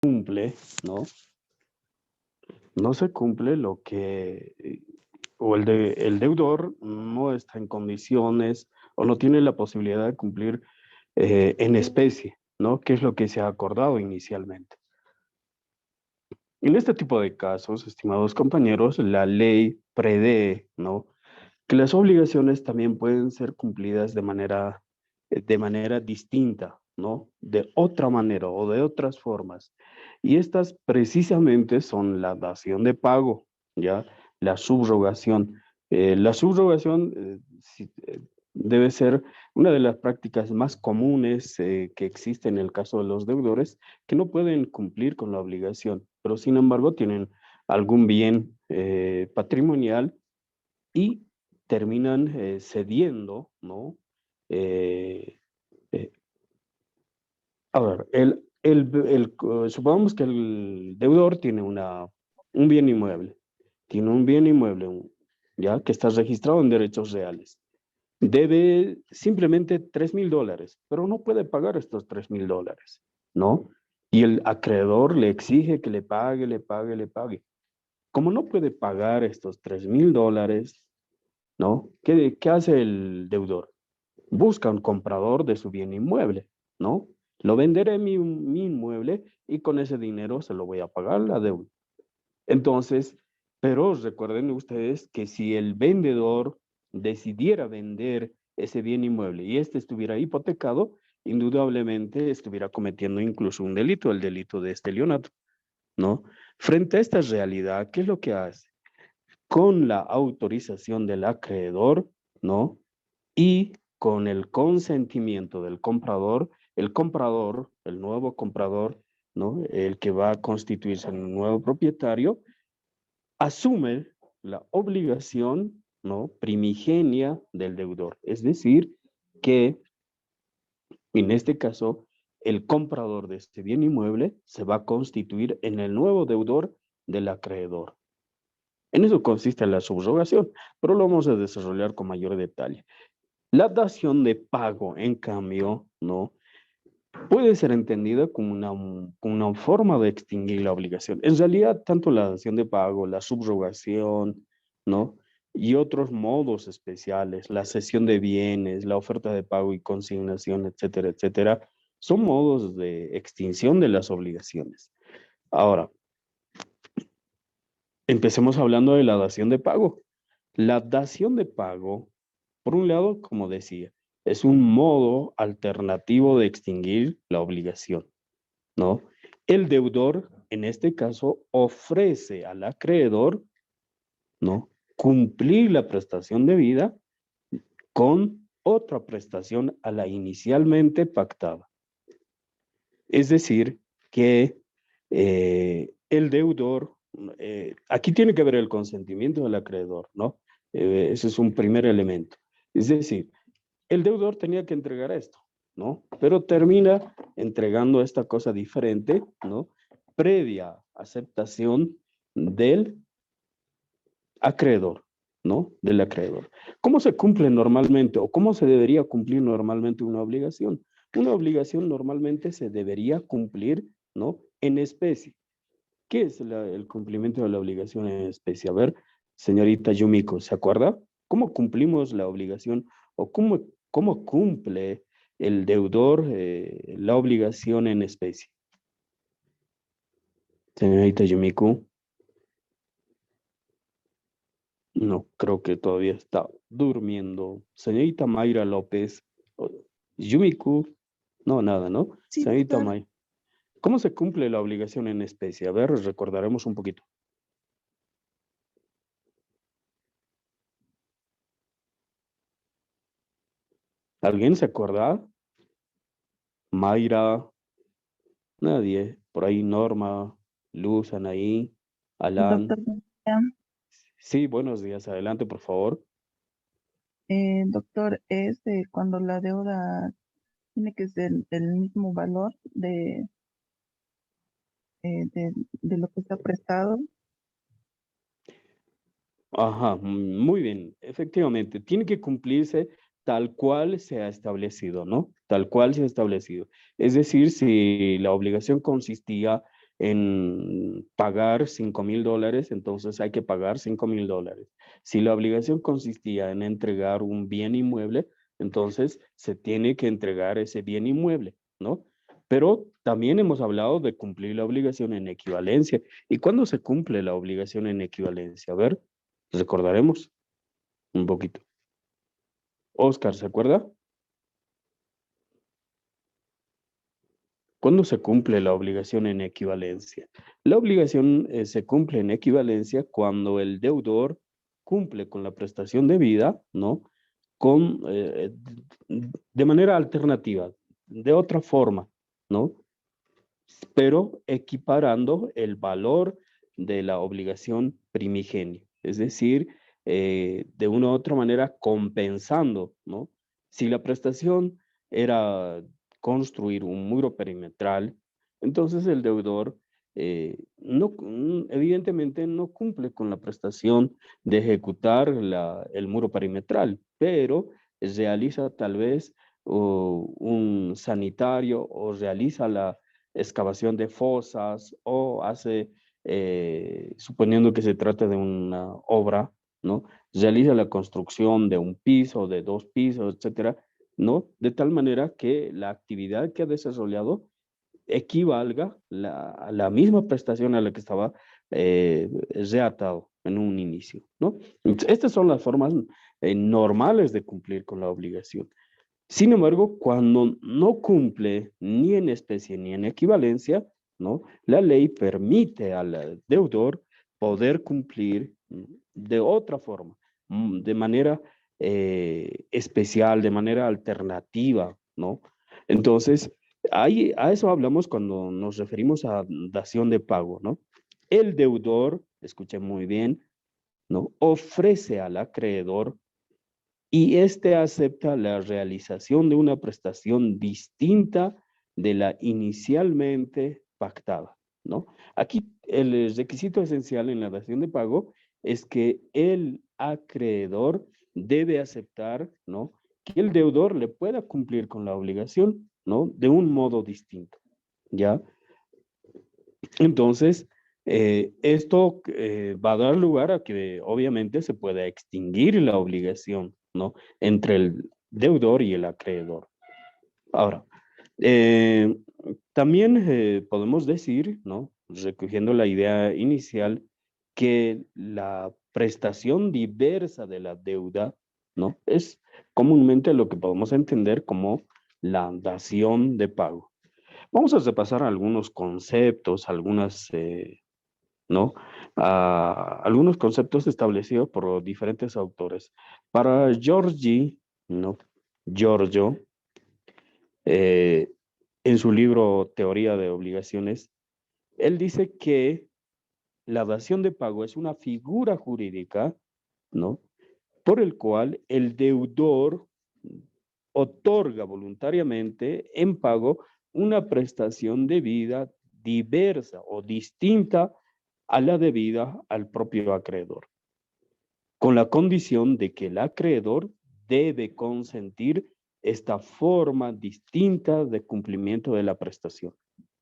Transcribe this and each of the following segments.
cumple, ¿no? No se cumple lo que, o el deudor no está en condiciones o no tiene la posibilidad de cumplir en especie, ¿no? Que es lo que se ha acordado inicialmente. En este tipo de casos, estimados compañeros, la ley prevé, ¿no? Que las obligaciones también pueden ser cumplidas de manera distinta, ¿no? De otra manera o de otras formas. Y estas precisamente son la dación de pago, ¿ya? La subrogación. La subrogación debe ser una de las prácticas más comunes que existe en el caso de los deudores que no pueden cumplir con la obligación, pero sin embargo tienen algún bien patrimonial y terminan cediendo, ¿no? Eh, eh, a ver, supongamos que el deudor tiene un bien inmueble, ya que está registrado en derechos reales. Debe simplemente $3,000, pero no puede pagar estos $3,000, ¿no? Y el acreedor le exige que le pague, le pague, le pague. Como no puede pagar estos $3,000, ¿no? ¿Qué hace el deudor? Busca un comprador de su bien inmueble, ¿no? Lo venderé mi inmueble y con ese dinero se lo voy a pagar la deuda. Entonces, pero recuerden ustedes que si el vendedor decidiera vender ese bien inmueble y este estuviera hipotecado, indudablemente estuviera cometiendo incluso un delito, el delito de estelionato, ¿no? Frente a esta realidad, ¿qué es lo que hace? Con la autorización del acreedor, ¿no? Y con el consentimiento del comprador, el nuevo comprador, ¿no? El que va a constituirse en un nuevo propietario, asume la obligación, ¿no? Primigenia del deudor. Es decir, que en este caso, el comprador de este bien inmueble se va a constituir en el nuevo deudor del acreedor. En eso consiste la subrogación, pero lo vamos a desarrollar con mayor detalle. La dación de pago, en cambio, ¿no? Puede ser entendida como una forma de extinguir la obligación. En realidad, tanto la dación de pago, la subrogación, ¿no? Y otros modos especiales, la cesión de bienes, la oferta de pago y consignación, etcétera, etcétera, son modos de extinción de las obligaciones. Ahora, empecemos hablando de la dación de pago. La dación de pago, por un lado, como decía, es un modo alternativo de extinguir la obligación, ¿no? El deudor, en este caso, ofrece al acreedor, ¿no? Cumplir la prestación debida con otra prestación a la inicialmente pactada. Es decir, que el deudor, aquí tiene que ver el consentimiento del acreedor, ¿no? Ese es un primer elemento. Es decir, el deudor tenía que entregar esto, ¿no? Pero termina entregando esta cosa diferente, ¿no? Previa aceptación del acreedor, ¿no? Del acreedor. ¿Cómo se cumple normalmente o cómo se debería cumplir normalmente una obligación? Una obligación normalmente se debería cumplir, ¿no? En especie. ¿Qué es el cumplimiento de la obligación en especie? A ver, señorita Yumiko, ¿se acuerda? ¿Cómo cumplimos la obligación o cómo cumple el deudor la obligación en especie? Señorita Yumiko, no, creo que todavía está durmiendo. Señorita Mayra López, o- Yumiko, no, nada, ¿no? Sí, Señorita doctor. Mayra, ¿cómo se cumple la obligación en especie? A ver, recordaremos un poquito. ¿Alguien se acuerda? Mayra, nadie. Por ahí Norma, Luz, Anaí, Doctor, Alan. Sí, buenos días. Adelante, por favor. doctor, es cuando la deuda tiene que ser del mismo valor de lo que está prestado. Ajá, muy bien. Efectivamente, tiene que cumplirse tal cual se ha establecido, ¿no? Tal cual se ha establecido. Es decir, si la obligación consistía en pagar $5,000, entonces hay que pagar $5,000. Si la obligación consistía en entregar un bien inmueble, entonces se tiene que entregar ese bien inmueble, ¿no? Pero también hemos hablado de cumplir la obligación en equivalencia. ¿Y cuándo se cumple la obligación en equivalencia? A ver, recordaremos un poquito. Oscar, ¿se acuerda? ¿Cuándo se cumple la obligación en equivalencia? La obligación se cumple en equivalencia cuando el deudor cumple con la prestación debida, ¿no? Con, de manera alternativa, de otra forma, ¿no? Pero equiparando el valor de la obligación primigenia, es decir, de una u otra manera compensando, ¿no? Si la prestación era construir un muro perimetral, entonces el deudor evidentemente no cumple con la prestación de ejecutar el muro perimetral, pero realiza tal vez un sanitario o realiza la excavación de fosas o hace, suponiendo que se trata de una obra, ¿no? Realiza la construcción de un piso, de 2 pisos, etcétera, ¿no? De tal manera que la actividad que ha desarrollado equivalga a la misma prestación a la que estaba reatado en un inicio, ¿no? Entonces, estas son las formas normales de cumplir con la obligación. Sin embargo, cuando no cumple ni en especie ni en equivalencia, ¿no? La ley permite al deudor poder cumplir de otra forma, de manera especial, de manera alternativa, ¿no? Entonces, a eso hablamos cuando nos referimos a dación de pago, ¿no? El deudor, escuchen muy bien, ¿no? Ofrece al acreedor y éste acepta la realización de una prestación distinta de la inicialmente pactada, ¿no? Aquí el requisito esencial en la dación de pago es que el acreedor debe aceptar, ¿no? Que el deudor le pueda cumplir con la obligación, ¿no? De un modo distinto, ¿ya? Entonces, esto va a dar lugar a que obviamente se pueda extinguir la obligación, ¿no? Entre el deudor y el acreedor. Ahora, eh, también podemos decir, ¿no? Recogiendo la idea inicial, que la prestación diversa de la deuda, ¿no? Es comúnmente lo que podemos entender como la dación de pago. Vamos a repasar algunos conceptos, ¿no? Algunos conceptos establecidos por diferentes autores. Para Giorgi, ¿no? Giorgio, eh, en su libro Teoría de Obligaciones, él dice que la dación de pago es una figura jurídica, ¿no? Por el cual el deudor otorga voluntariamente en pago una prestación debida diversa o distinta a la debida al propio acreedor, con la condición de que el acreedor debe consentir esta forma distinta de cumplimiento de la prestación,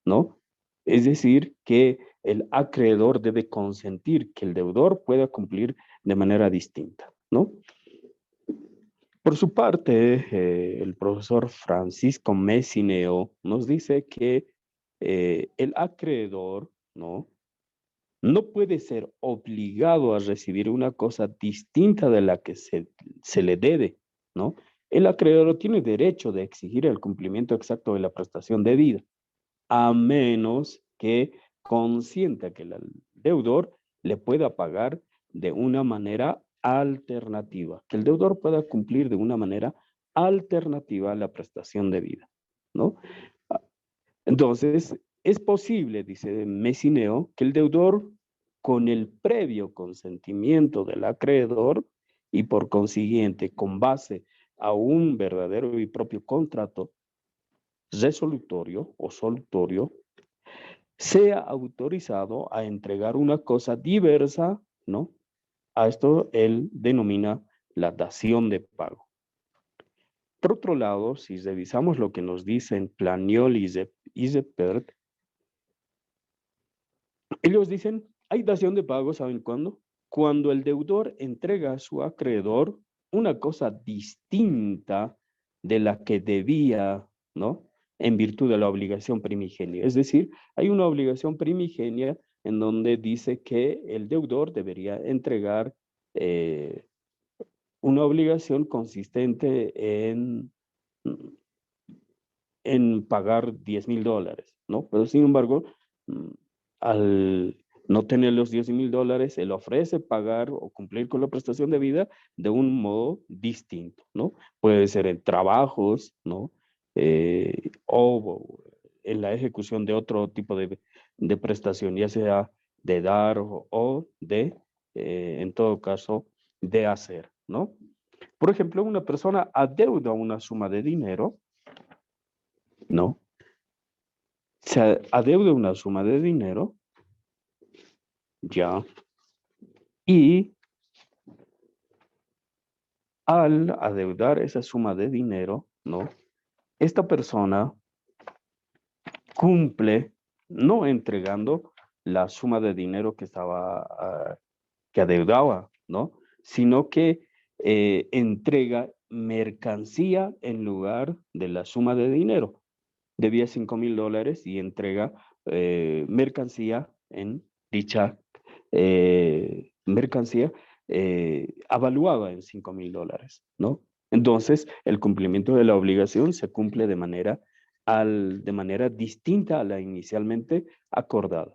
¿no? Es decir, que el acreedor debe consentir que el deudor pueda cumplir de manera distinta, ¿no? Por su parte, el profesor Francisco Messineo nos dice que el acreedor, ¿no? No puede ser obligado a recibir una cosa distinta de la que se le debe, ¿no? El acreedor tiene derecho de exigir el cumplimiento exacto de la prestación debida, a menos que consienta que el deudor le pueda pagar de una manera alternativa, que el deudor pueda cumplir de una manera alternativa a la prestación debida, ¿no? Entonces, es posible, dice Messineo, que el deudor, con el previo consentimiento del acreedor y por consiguiente con base a un verdadero y propio contrato resolutorio o solutorio, sea autorizado a entregar una cosa diversa, ¿no? A esto él denomina la dación de pago. Por otro lado, si revisamos lo que nos dicen Planiol y Zeppert, Ellos dicen, hay dación de pago, ¿saben cuándo? Cuando el deudor entrega a su acreedor una cosa distinta de la que debía, ¿no? En virtud de la obligación primigenia. Es decir, hay una obligación primigenia en donde dice que el deudor debería entregar eh, una obligación consistente en pagar $10,000, ¿no? Pero sin embargo, mm, al no tener los $10,000, él ofrece pagar o cumplir con la prestación de vida de un modo distinto, ¿no? Puede ser en trabajos, ¿no? O en la ejecución de otro tipo de prestación, ya sea de dar o de, en todo caso, de hacer, ¿no? Por ejemplo, una persona adeuda una suma de dinero, ¿no? Se adeuda una suma de dinero, ya, y al adeudar esa suma de dinero, ¿no? Esta persona cumple no entregando la suma de dinero que estaba, que adeudaba, ¿no? Sino que entrega mercancía en lugar de la suma de dinero. Debía $5,000 y entrega mercancía en dicha mercancía avaluada en $5,000, ¿no? Entonces, el cumplimiento de la obligación se cumple de manera distinta a la inicialmente acordada,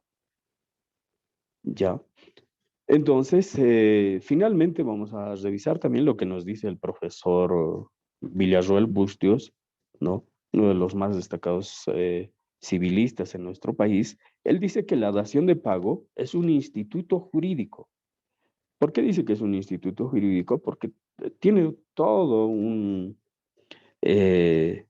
¿ya? Entonces, finalmente vamos a revisar también lo que nos dice el profesor Villarroel Bustios, ¿no? Uno de los más destacados civilistas en nuestro país. Él dice que la dación de pago es un instituto jurídico. ¿Por qué dice que es un instituto jurídico? Porque tiene todo eh,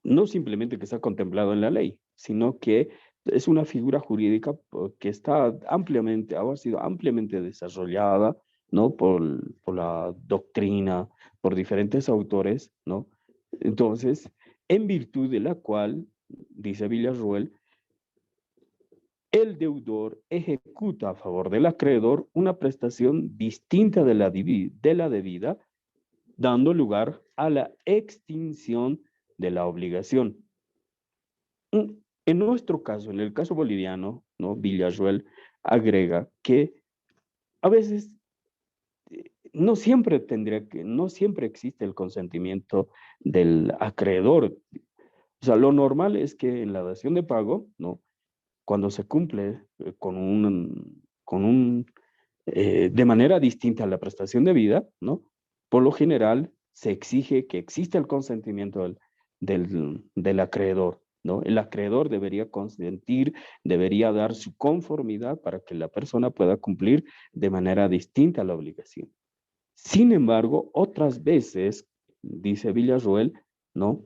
no simplemente que está contemplado en la ley, sino que es una figura jurídica que está ampliamente, ha sido ampliamente desarrollada, ¿no? Por la doctrina, por diferentes autores, ¿no? Entonces, en virtud de la cual, dice Villarroel, el deudor ejecuta a favor del acreedor una prestación distinta de la debida, dando lugar a la extinción de la obligación. En nuestro caso, en el caso boliviano, ¿no? Villarroel agrega que a veces no siempre existe el consentimiento del acreedor. O sea, lo normal es que en la dación de pago, ¿no? Cuando se cumple de manera distinta a la prestación de vida, ¿no? Por lo general se exige que exista el consentimiento del acreedor, ¿no? El acreedor debería consentir, debería dar su conformidad para que la persona pueda cumplir de manera distinta a la obligación. Sin embargo, otras veces, dice Villarroel, ¿no?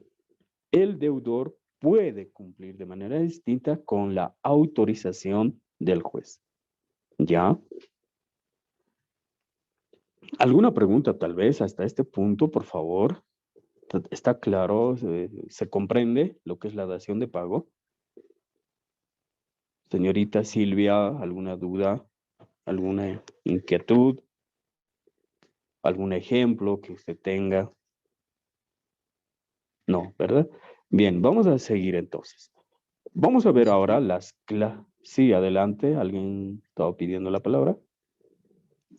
El deudor puede cumplir de manera distinta con la autorización del juez. ¿Ya? ¿Alguna pregunta tal vez hasta este punto, por favor? ¿Está claro? ¿Se comprende lo que es la dación de pago? Señorita Silvia, ¿alguna duda? ¿Alguna inquietud? ¿Algún ejemplo que usted tenga? No, ¿verdad? Bien, vamos a seguir entonces. Vamos a ver ahora Doctor, las clases. Sí, adelante. ¿Alguien estaba pidiendo la palabra?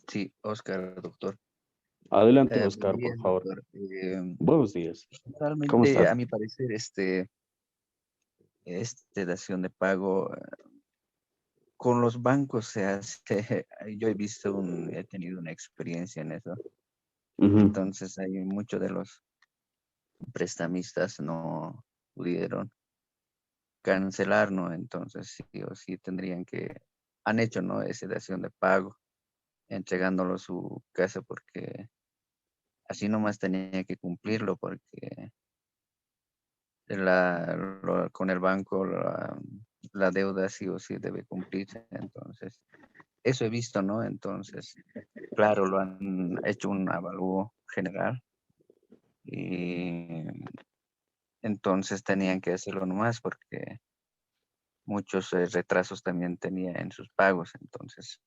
sí, Oscar, doctor. Adelante, Buen Oscar, día, por favor. doctor. Buenos días. ¿Cómo Realmente, estás? a mi parecer, este dación de pago con los bancos se hace, yo he tenido una experiencia en eso. Ujú. Entonces, hay muchos de los prestamistas no pudieron cancelar, ¿no? Entonces, sí o sí tendrían han hecho, ¿no? Esa dación de pago, entregándolo a su casa porque así nomás tenía que cumplirlo porque con el banco la deuda sí o sí debe cumplirse. Entonces, eso he visto, ¿no? Entonces, claro, lo han hecho un avalúo general y entonces tenían que hacerlo nomás porque muchos retrasos también tenía en sus pagos. Entonces,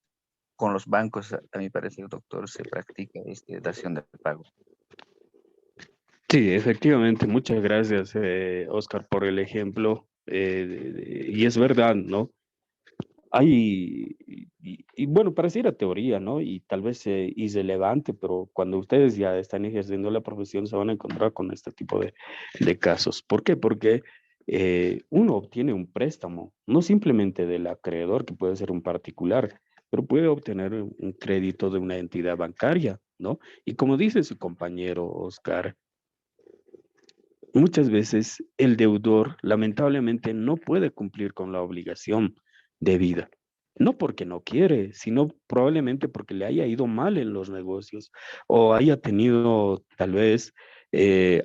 con los bancos, a mi parecer, doctor, se practica dación de pago. Sí, efectivamente, muchas gracias, Oscar, por el ejemplo. Y es verdad, ¿no? Hay, y bueno, pareciera teoría, ¿no? Y tal vez irrelevante, pero cuando ustedes ya están ejerciendo la profesión se van a encontrar con este tipo de casos. ¿Por qué? Porque uno obtiene un préstamo, no simplemente del acreedor, que puede ser un particular, pero puede obtener un crédito de una entidad bancaria, ¿no? Y como dice su compañero Oscar, muchas veces el deudor lamentablemente no puede cumplir con la obligación debida. No porque no quiere, sino probablemente porque le haya ido mal en los negocios o haya tenido tal vez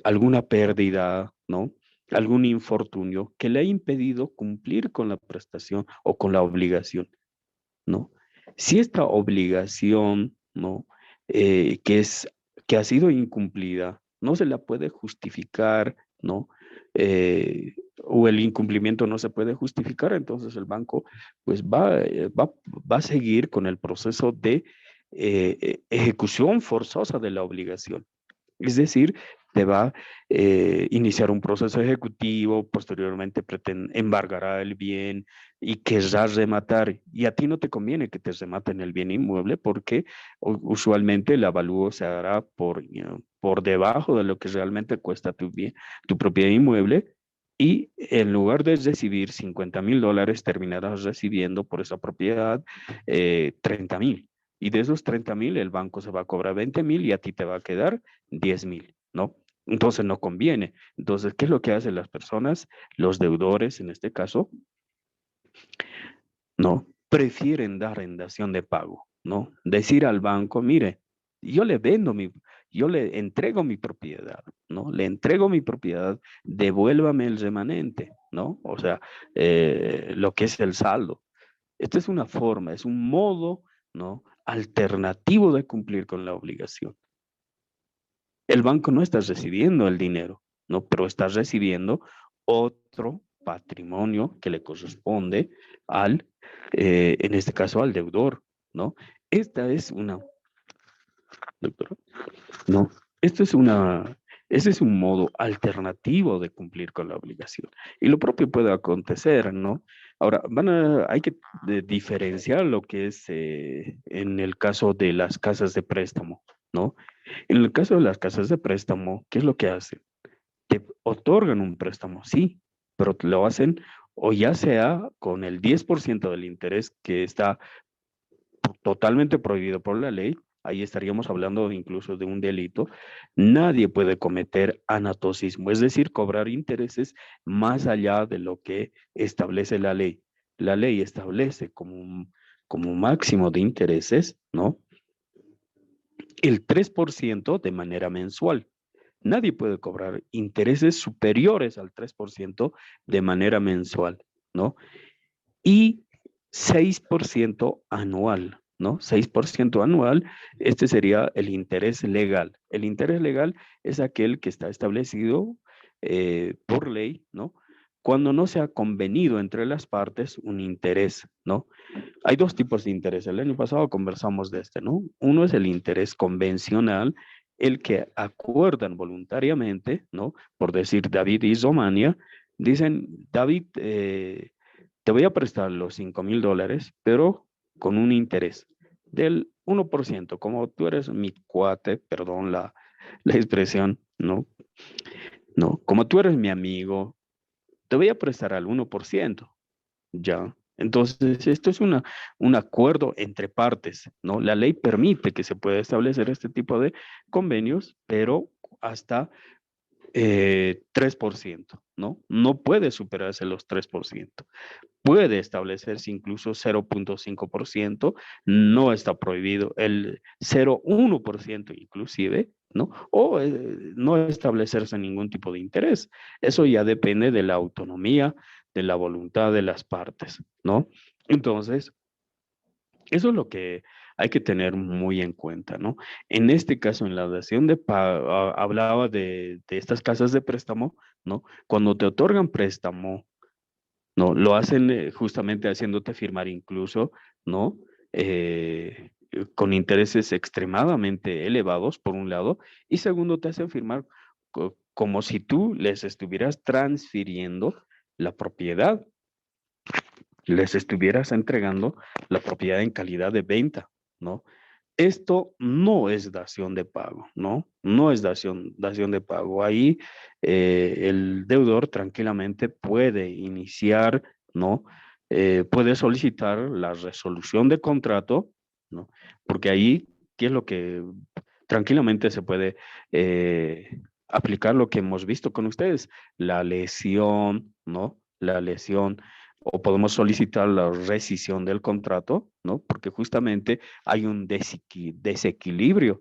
alguna pérdida, ¿no? Algún infortunio que le ha impedido cumplir con la prestación o con la obligación, ¿no? Si esta obligación, ¿no? Que que ha sido incumplida, no se la puede justificar, ¿no? O el incumplimiento no se puede justificar, entonces el banco pues va a seguir con el proceso de ejecución forzosa de la obligación. Es decir, te va a iniciar un proceso ejecutivo, posteriormente embargará el bien y querrá rematar. Y a ti no te conviene que te rematen el bien inmueble porque usualmente el avalúo se hará por debajo de lo que realmente cuesta tu propiedad inmueble. Y en lugar de recibir $50,000, terminarás recibiendo por esa propiedad 30,000. Y de esos 30,000, el banco se va a cobrar 20,000 y a ti te va a quedar 10,000, ¿no? Entonces no conviene. Entonces, ¿qué es lo que hacen las personas? Los deudores, en este caso, ¿no? Prefieren dar en dación de pago, ¿no? Decir al banco, mire, yo le vendo yo le entrego mi propiedad, ¿no? Le entrego mi propiedad, devuélvame el remanente, ¿no? O sea, lo que es el saldo. Esta es una forma, es un modo, ¿no? Alternativo de cumplir con la obligación. El banco no está recibiendo el dinero, ¿no? Pero está recibiendo otro patrimonio que le corresponde en este caso, al deudor, ¿no? Esta es una, doctora, no, esto es ese es un modo alternativo de cumplir con la obligación. Y lo propio puede acontecer, ¿no? Ahora, hay que diferenciar lo que es en el caso de las casas de préstamo, ¿no? En el caso de las casas de préstamo, ¿qué es lo que hacen? Te otorgan un préstamo, sí, pero te lo hacen o ya sea con el 10% del interés que está totalmente prohibido por la ley, ahí estaríamos hablando incluso de un delito. Nadie puede cometer anatocismo, es decir, cobrar intereses más allá de lo que establece la ley. La ley establece como máximo de intereses, ¿no? El 3% de manera mensual. Nadie puede cobrar intereses superiores al 3% de manera mensual, ¿no? Y 6% anual, ¿no? 6% anual, este sería el interés legal. El interés legal es aquel que está establecido por ley, ¿no? Cuando no se ha convenido entre las partes un interés, ¿no? Hay dos tipos de interés. El año pasado conversamos de este, ¿no? Uno es el interés convencional, el que acuerdan voluntariamente, ¿no? Por decir David y Romania, dicen, David, te voy a prestar los $5,000, pero con un interés del 1%, como tú eres mi cuate, perdón la expresión, ¿no? No, como tú eres mi amigo, te voy a prestar al 1%. Ya. Entonces, esto es un acuerdo entre partes, ¿no? La ley permite que se pueda establecer este tipo de convenios, pero hasta 3%, ¿no? No puede superarse los 3%. Puede establecerse incluso 0,5%, no está prohibido el 0,1% inclusive, ¿no? O no establecerse ningún tipo de interés. Eso ya depende de la autonomía, de la voluntad de las partes, ¿no? Entonces, eso es lo que hay que tener muy en cuenta, ¿no? En este caso, en la dación de pago, hablaba de estas casas de préstamo, ¿no? Cuando te otorgan préstamo, ¿no? Lo hacen justamente haciéndote firmar incluso, ¿no? Con intereses extremadamente elevados, por un lado, y segundo, te hacen firmar como si tú les estuvieras transfiriendo la propiedad, les estuvieras entregando la propiedad en calidad de venta, ¿no? Esto no es dación de pago, ¿no? No es dación de pago. Ahí el deudor tranquilamente puede iniciar, ¿no? Puede solicitar la resolución de contrato, ¿no? Porque ahí, ¿qué es lo que tranquilamente se puede aplicar lo que hemos visto con ustedes? La lesión, ¿no? La lesión, o podemos solicitar la rescisión del contrato, ¿no? Porque justamente hay un desequilibrio.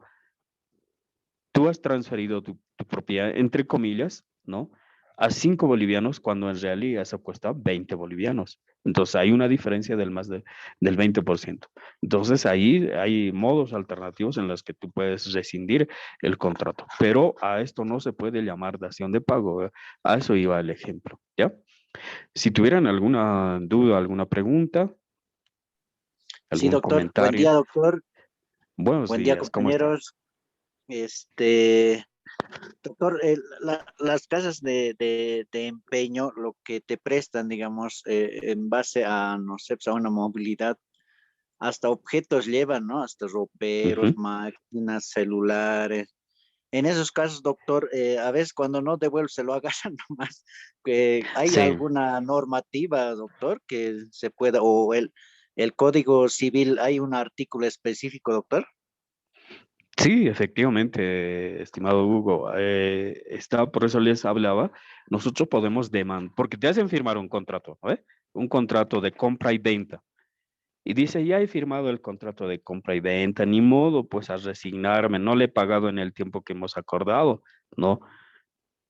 Tú has transferido tu propiedad, entre comillas, ¿no? A 5 bolivianos cuando en realidad eso cuesta 20 bolivianos. Entonces hay una diferencia del 20%. Entonces ahí hay modos alternativos en los que tú puedes rescindir el contrato. Pero a esto no se puede llamar dación de pago. A eso iba el ejemplo, ¿ya? Si tuvieran alguna duda, alguna pregunta, Sí, algún doctor. Buen comentario. día, doctor. Buenos Buen día, días, ¿cómo está? compañeros. Este, doctor, las casas de empeño, lo que te prestan, digamos, en base a, no sé, pues, a una movilidad, hasta objetos llevan, ¿no? Hasta roperos, Ujú. máquinas, celulares. En esos casos, doctor, a veces cuando no devuelve se lo agarran nomás. ¿Hay Sí, alguna normativa, doctor, que se pueda, o el Código Civil, hay un artículo específico, doctor? sí, efectivamente, estimado Hugo. Por eso les hablaba. Nosotros podemos demandar, porque te hacen firmar un contrato, ¿no? Un contrato de compra y venta. Y dice, ya he firmado el contrato de compra y venta, ni modo, pues a resignarme, no le he pagado en el tiempo que hemos acordado, ¿no?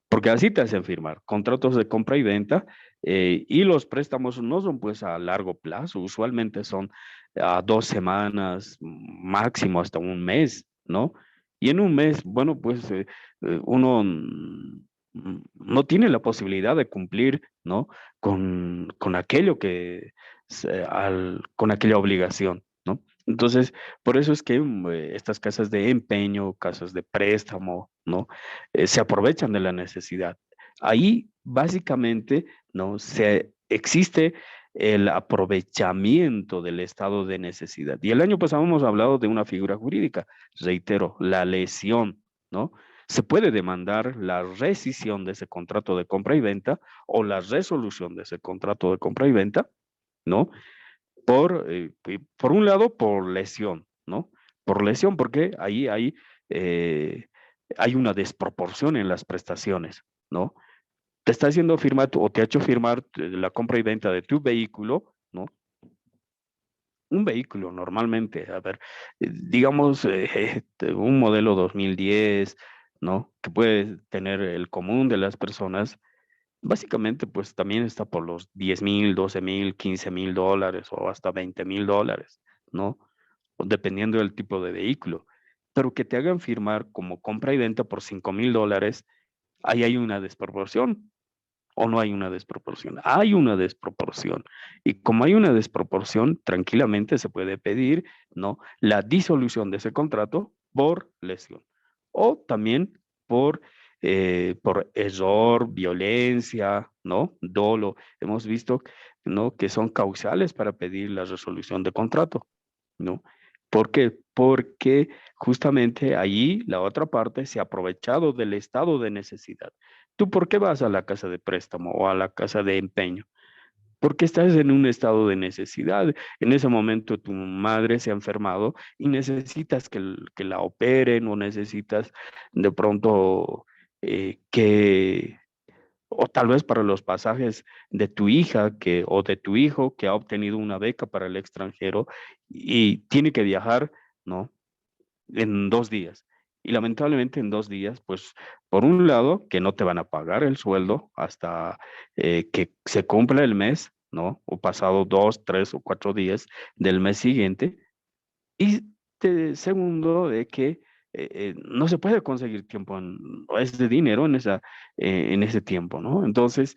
Porque así te hacen firmar contratos de compra y venta, y los préstamos no son pues a largo plazo, usualmente son a 2 semanas, máximo hasta un mes, ¿no? Y en un mes, bueno, pues uno no tiene la posibilidad de cumplir, ¿no? Con aquello con aquella obligación, ¿no? Entonces, por eso es que estas casas de empeño, casas de préstamo, ¿no? Se aprovechan de la necesidad. Ahí básicamente no existe el aprovechamiento del estado de necesidad. Y el año pasado hemos hablado de una figura jurídica, reitero, la lesión, ¿no? Se puede demandar la rescisión de ese contrato de compra y venta o la resolución de ese contrato de compra y venta, ¿no? Por un lado, por lesión, ¿no? Por lesión, porque ahí hay una desproporción en las prestaciones, ¿no? Te está haciendo firmar o te ha hecho firmar la compra y venta de tu vehículo, ¿no? Un vehículo normalmente, a ver, digamos, un modelo 2010, ¿no? Que puede tener el común de las personas. Básicamente, pues también está por los 10,000, 12,000, 15,000 dólares o hasta 20,000 dólares, ¿no? Dependiendo del tipo de vehículo. Pero que te hagan firmar como compra y venta por 5,000 dólares, ahí hay una desproporción. ¿O no hay una desproporción? Hay una desproporción. Y como hay una desproporción, tranquilamente se puede pedir, ¿no? La disolución de ese contrato por lesión. O también por error, violencia, ¿no? Dolo. Hemos visto, ¿no? Que son causales para pedir la resolución de contrato, ¿no? ¿Por qué? Porque justamente allí la otra parte se ha aprovechado del estado de necesidad. ¿Tú por qué vas a la casa de préstamo o a la casa de empeño? Porque estás en un estado de necesidad. En ese momento tu madre se ha enfermado y necesitas que la operen o necesitas de pronto que, o tal vez para los pasajes de tu hija o de tu hijo que ha obtenido una beca para el extranjero y tiene que viajar, ¿no? En 2 días. Y lamentablemente en 2 días, pues por un lado, que no te van a pagar el sueldo hasta que se cumpla el mes, ¿no? O pasado 2, 3 o 4 días del mes siguiente. Y segundo, de que no se puede conseguir tiempo, o ese dinero en ese tiempo, ¿no? Entonces,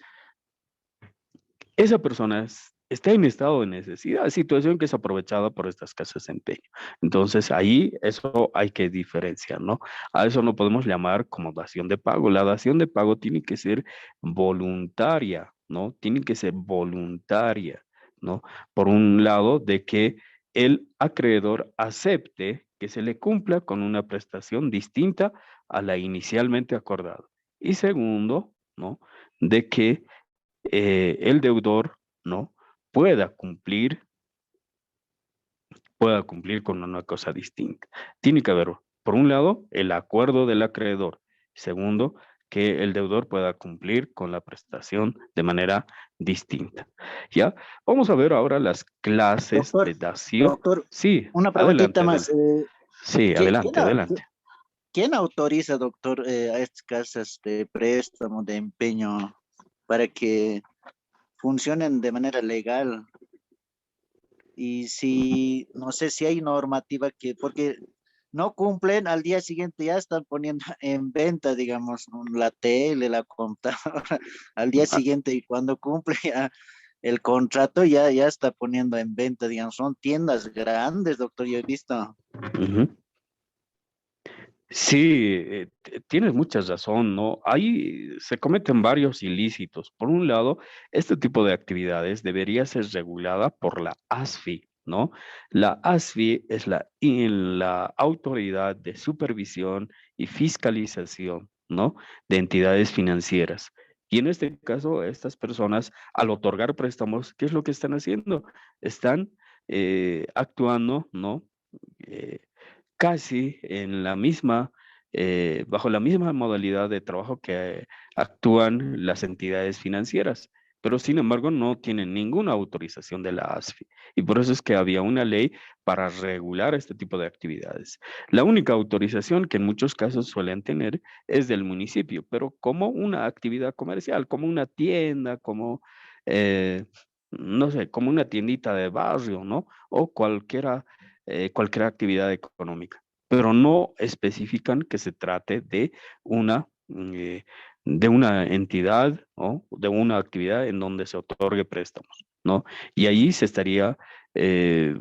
esa persona está en estado de necesidad, situación que es aprovechada por estas casas de empeño. Entonces ahí eso hay que diferenciar, ¿no? A eso no podemos llamar como dación de pago. La dación de pago tiene que ser voluntaria, ¿no? Tiene que ser voluntaria, ¿no? Por un lado, de que el acreedor acepte que se le cumpla con una prestación distinta a la inicialmente acordada. Y segundo, ¿no? De que el deudor, ¿no? pueda cumplir, pueda cumplir con una cosa distinta. Tiene que haber, por un lado, el acuerdo del acreedor. Segundo, que el deudor pueda cumplir con la prestación de manera distinta. ¿Ya? Vamos a ver ahora las clases Doctor, de dación. doctor, Sí, una preguntita adelante, más. adelante. Sí, ¿Qué- adelante, quién, au- adelante. quién autoriza, doctor, a estas casas de préstamo, de empeño, para que funcionen de manera legal? Y si, no sé si hay normativa que, porque no cumplen, al día siguiente ya están poniendo en venta, digamos, la tele, la computadora, al día Ah, siguiente, y cuando cumple ya el contrato, ya está poniendo en venta, digamos, son tiendas grandes, doctor, yo he visto. ujú. Sí, tienes mucha razón, ¿no? Ahí se cometen varios ilícitos. Por un lado, este tipo de actividades debería ser regulada por la ASFI, ¿no? La ASFI es la Autoridad de Supervisión y Fiscalización, ¿no? De entidades financieras. Y en este caso, estas personas, al otorgar préstamos, ¿qué es lo que están haciendo? Están actuando, ¿no? Eh, casi en la misma, bajo la misma modalidad de trabajo que actúan las entidades financieras, pero sin embargo no tienen ninguna autorización de la ASFI. Y por eso es que había una ley para regular este tipo de actividades. La única autorización que en muchos casos suelen tener es del municipio, pero como una actividad comercial, como una tienda, como, eh, no sé, como una tiendita de barrio, ¿no? O cualquier actividad económica, pero no especifican que se trate una, de una entidad o de una actividad en donde se otorgue préstamos, ¿no? Y ahí se estaría eh,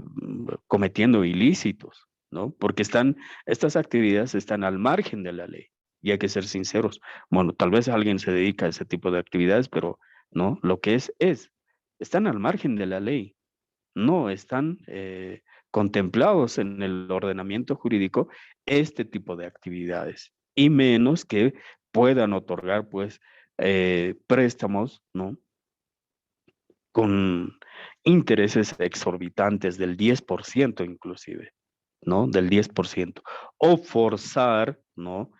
cometiendo ilícitos, ¿no? Porque estas actividades están al margen de la ley. Y hay que ser sinceros. Bueno, tal vez alguien se dedica a ese tipo de actividades, pero no, lo que están al margen de la ley, no están contemplados en el ordenamiento jurídico este tipo de actividades, y menos que puedan otorgar, pues, préstamos, ¿no? Con intereses exorbitantes del 10% inclusive, ¿no? Del 10%. O forzar, ¿no?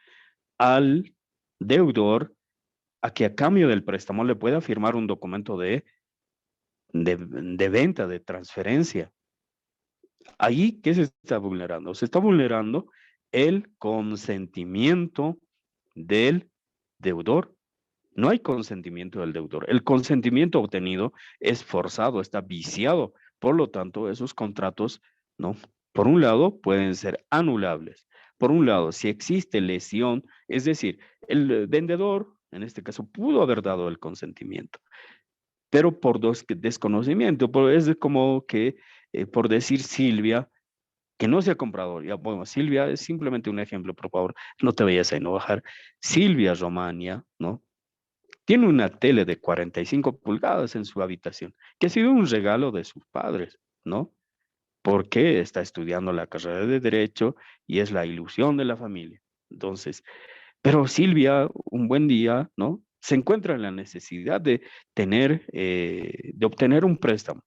Al deudor a que a cambio del préstamo le pueda firmar un documento de venta, de transferencia. Ahí, ¿qué se está vulnerando? Se está vulnerando el consentimiento del deudor. No hay consentimiento del deudor. El consentimiento obtenido es forzado, está viciado. Por lo tanto, esos contratos, ¿no? Por un lado, pueden ser anulables. Por un lado, si existe lesión, es decir, el vendedor, en este caso, pudo haber dado el consentimiento, pero por desconocimiento, es como que, por decir Silvia, que no sea comprador. Ya, bueno, Silvia es simplemente un ejemplo, por favor, no te vayas a enojar. Silvia Romania, ¿no? Tiene una tele de 45 pulgadas en su habitación, que ha sido un regalo de sus padres, ¿no? Porque está estudiando la carrera de Derecho y es la ilusión de la familia. Entonces, pero Silvia, un buen día, ¿no? Se encuentra en la necesidad de obtener un préstamo.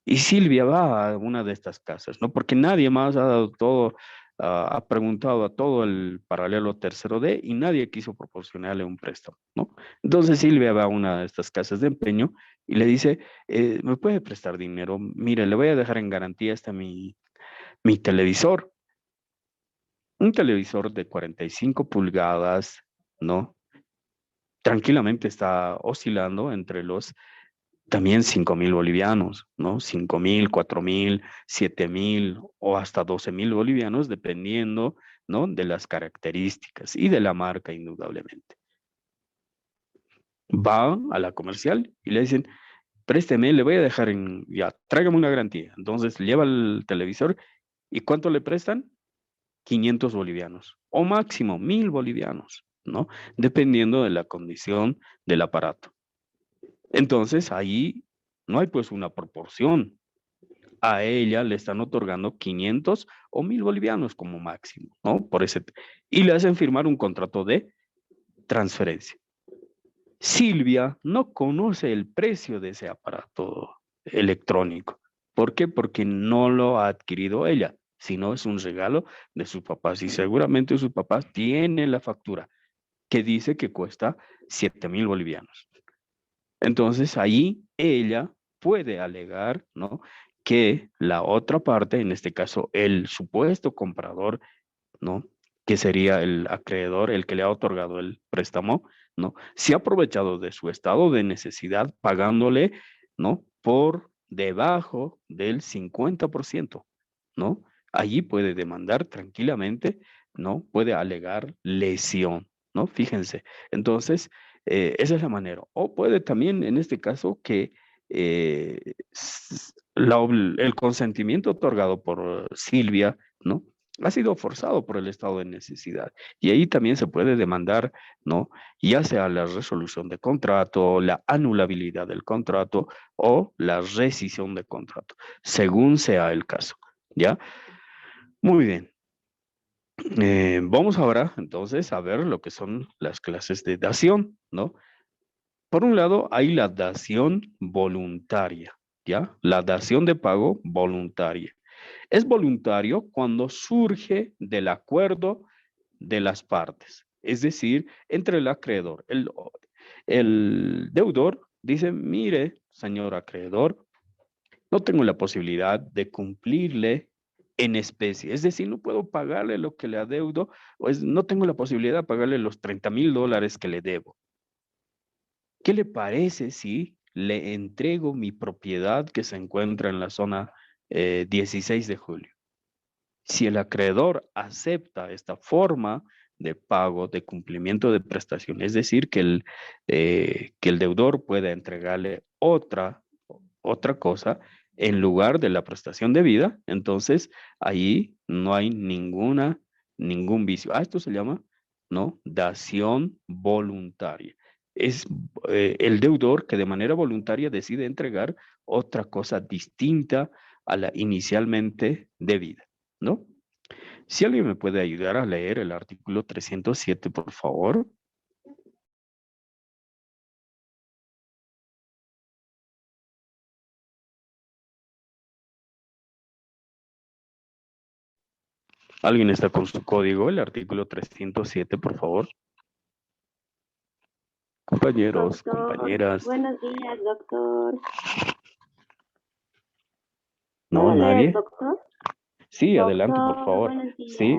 Y Silvia va a una de estas casas, ¿no? Porque nadie más ha dado todo, ha preguntado a todo el paralelo tercero D y nadie quiso proporcionarle un préstamo, ¿no? Entonces Silvia va a una de estas casas de empeño y le dice, ¿me puede prestar dinero? Mire, le voy a dejar en garantía mi televisor. Un televisor de 45 pulgadas, ¿no? Tranquilamente está oscilando entre los también 5,000 bolivianos, ¿no? 5,000, 4,000, 7,000 o hasta 12,000 bolivianos, dependiendo, ¿no? De las características y de la marca, indudablemente. Va a la comercial y le dicen, présteme, le voy a dejar ya, tráigame una garantía. Entonces lleva el televisor y ¿cuánto le prestan? 500 bolivianos o máximo 1000 bolivianos, ¿no? Dependiendo de la condición del aparato. Entonces ahí no hay pues una proporción. A ella le están otorgando 500 o 1000 bolivianos como máximo, ¿no? Y le hacen firmar un contrato de transferencia. Silvia no conoce el precio de ese aparato electrónico. ¿Por qué? Porque no lo ha adquirido ella, sino es un regalo de sus papás y seguramente sus papás tienen la factura que dice que cuesta 7000 bolivianos. Entonces ahí ella puede alegar, ¿no? Que la otra parte, en este caso el supuesto comprador, ¿no? Que sería el acreedor, el que le ha otorgado el préstamo, ¿no? Se ha aprovechado de su estado de necesidad pagándole, ¿no? Por debajo del 50%, ¿no? Allí puede demandar tranquilamente, ¿no? Puede alegar lesión, ¿no? Fíjense. Entonces, esa es la manera. O puede también, en este caso, que el consentimiento otorgado por Silvia, ¿no? Ha sido forzado por el estado de necesidad. Y ahí también se puede demandar, ¿no? Ya sea la resolución de contrato, la anulabilidad del contrato o la rescisión de contrato, según sea el caso, ¿ya? Muy bien. Vamos ahora entonces a ver lo que son las clases de dación, ¿no? Por un lado, hay la dación voluntaria, ¿ya? La dación de pago voluntaria. Es voluntario cuando surge del acuerdo de las partes, es decir, entre el acreedor. El deudor dice, mire, señor acreedor, no tengo la posibilidad de cumplirle en especie, es decir, no puedo pagarle lo que le adeudo, pues no tengo la posibilidad de pagarle los 30,000 dólares que le debo. ¿Qué le parece si le entrego mi propiedad que se encuentra en la zona 16 de julio? Si el acreedor acepta esta forma de pago, de cumplimiento de prestación, es decir, que el deudor pueda entregarle otra cosa en lugar de la prestación debida, entonces ahí no hay ningún vicio. Esto se llama, ¿no? Dación voluntaria. Es el deudor que de manera voluntaria decide entregar otra cosa distinta a la inicialmente debida, ¿no? Si alguien me puede ayudar a leer el artículo 307, por favor. ¿Alguien está con su código? El artículo 307, por favor. Compañeros, Doctor, compañeras. buenos días, doctor. ¿No? ¿Puedo leer, ¿Nadie? doctor? Sí, adelante, por Doctor, favor. buenos días. Sí.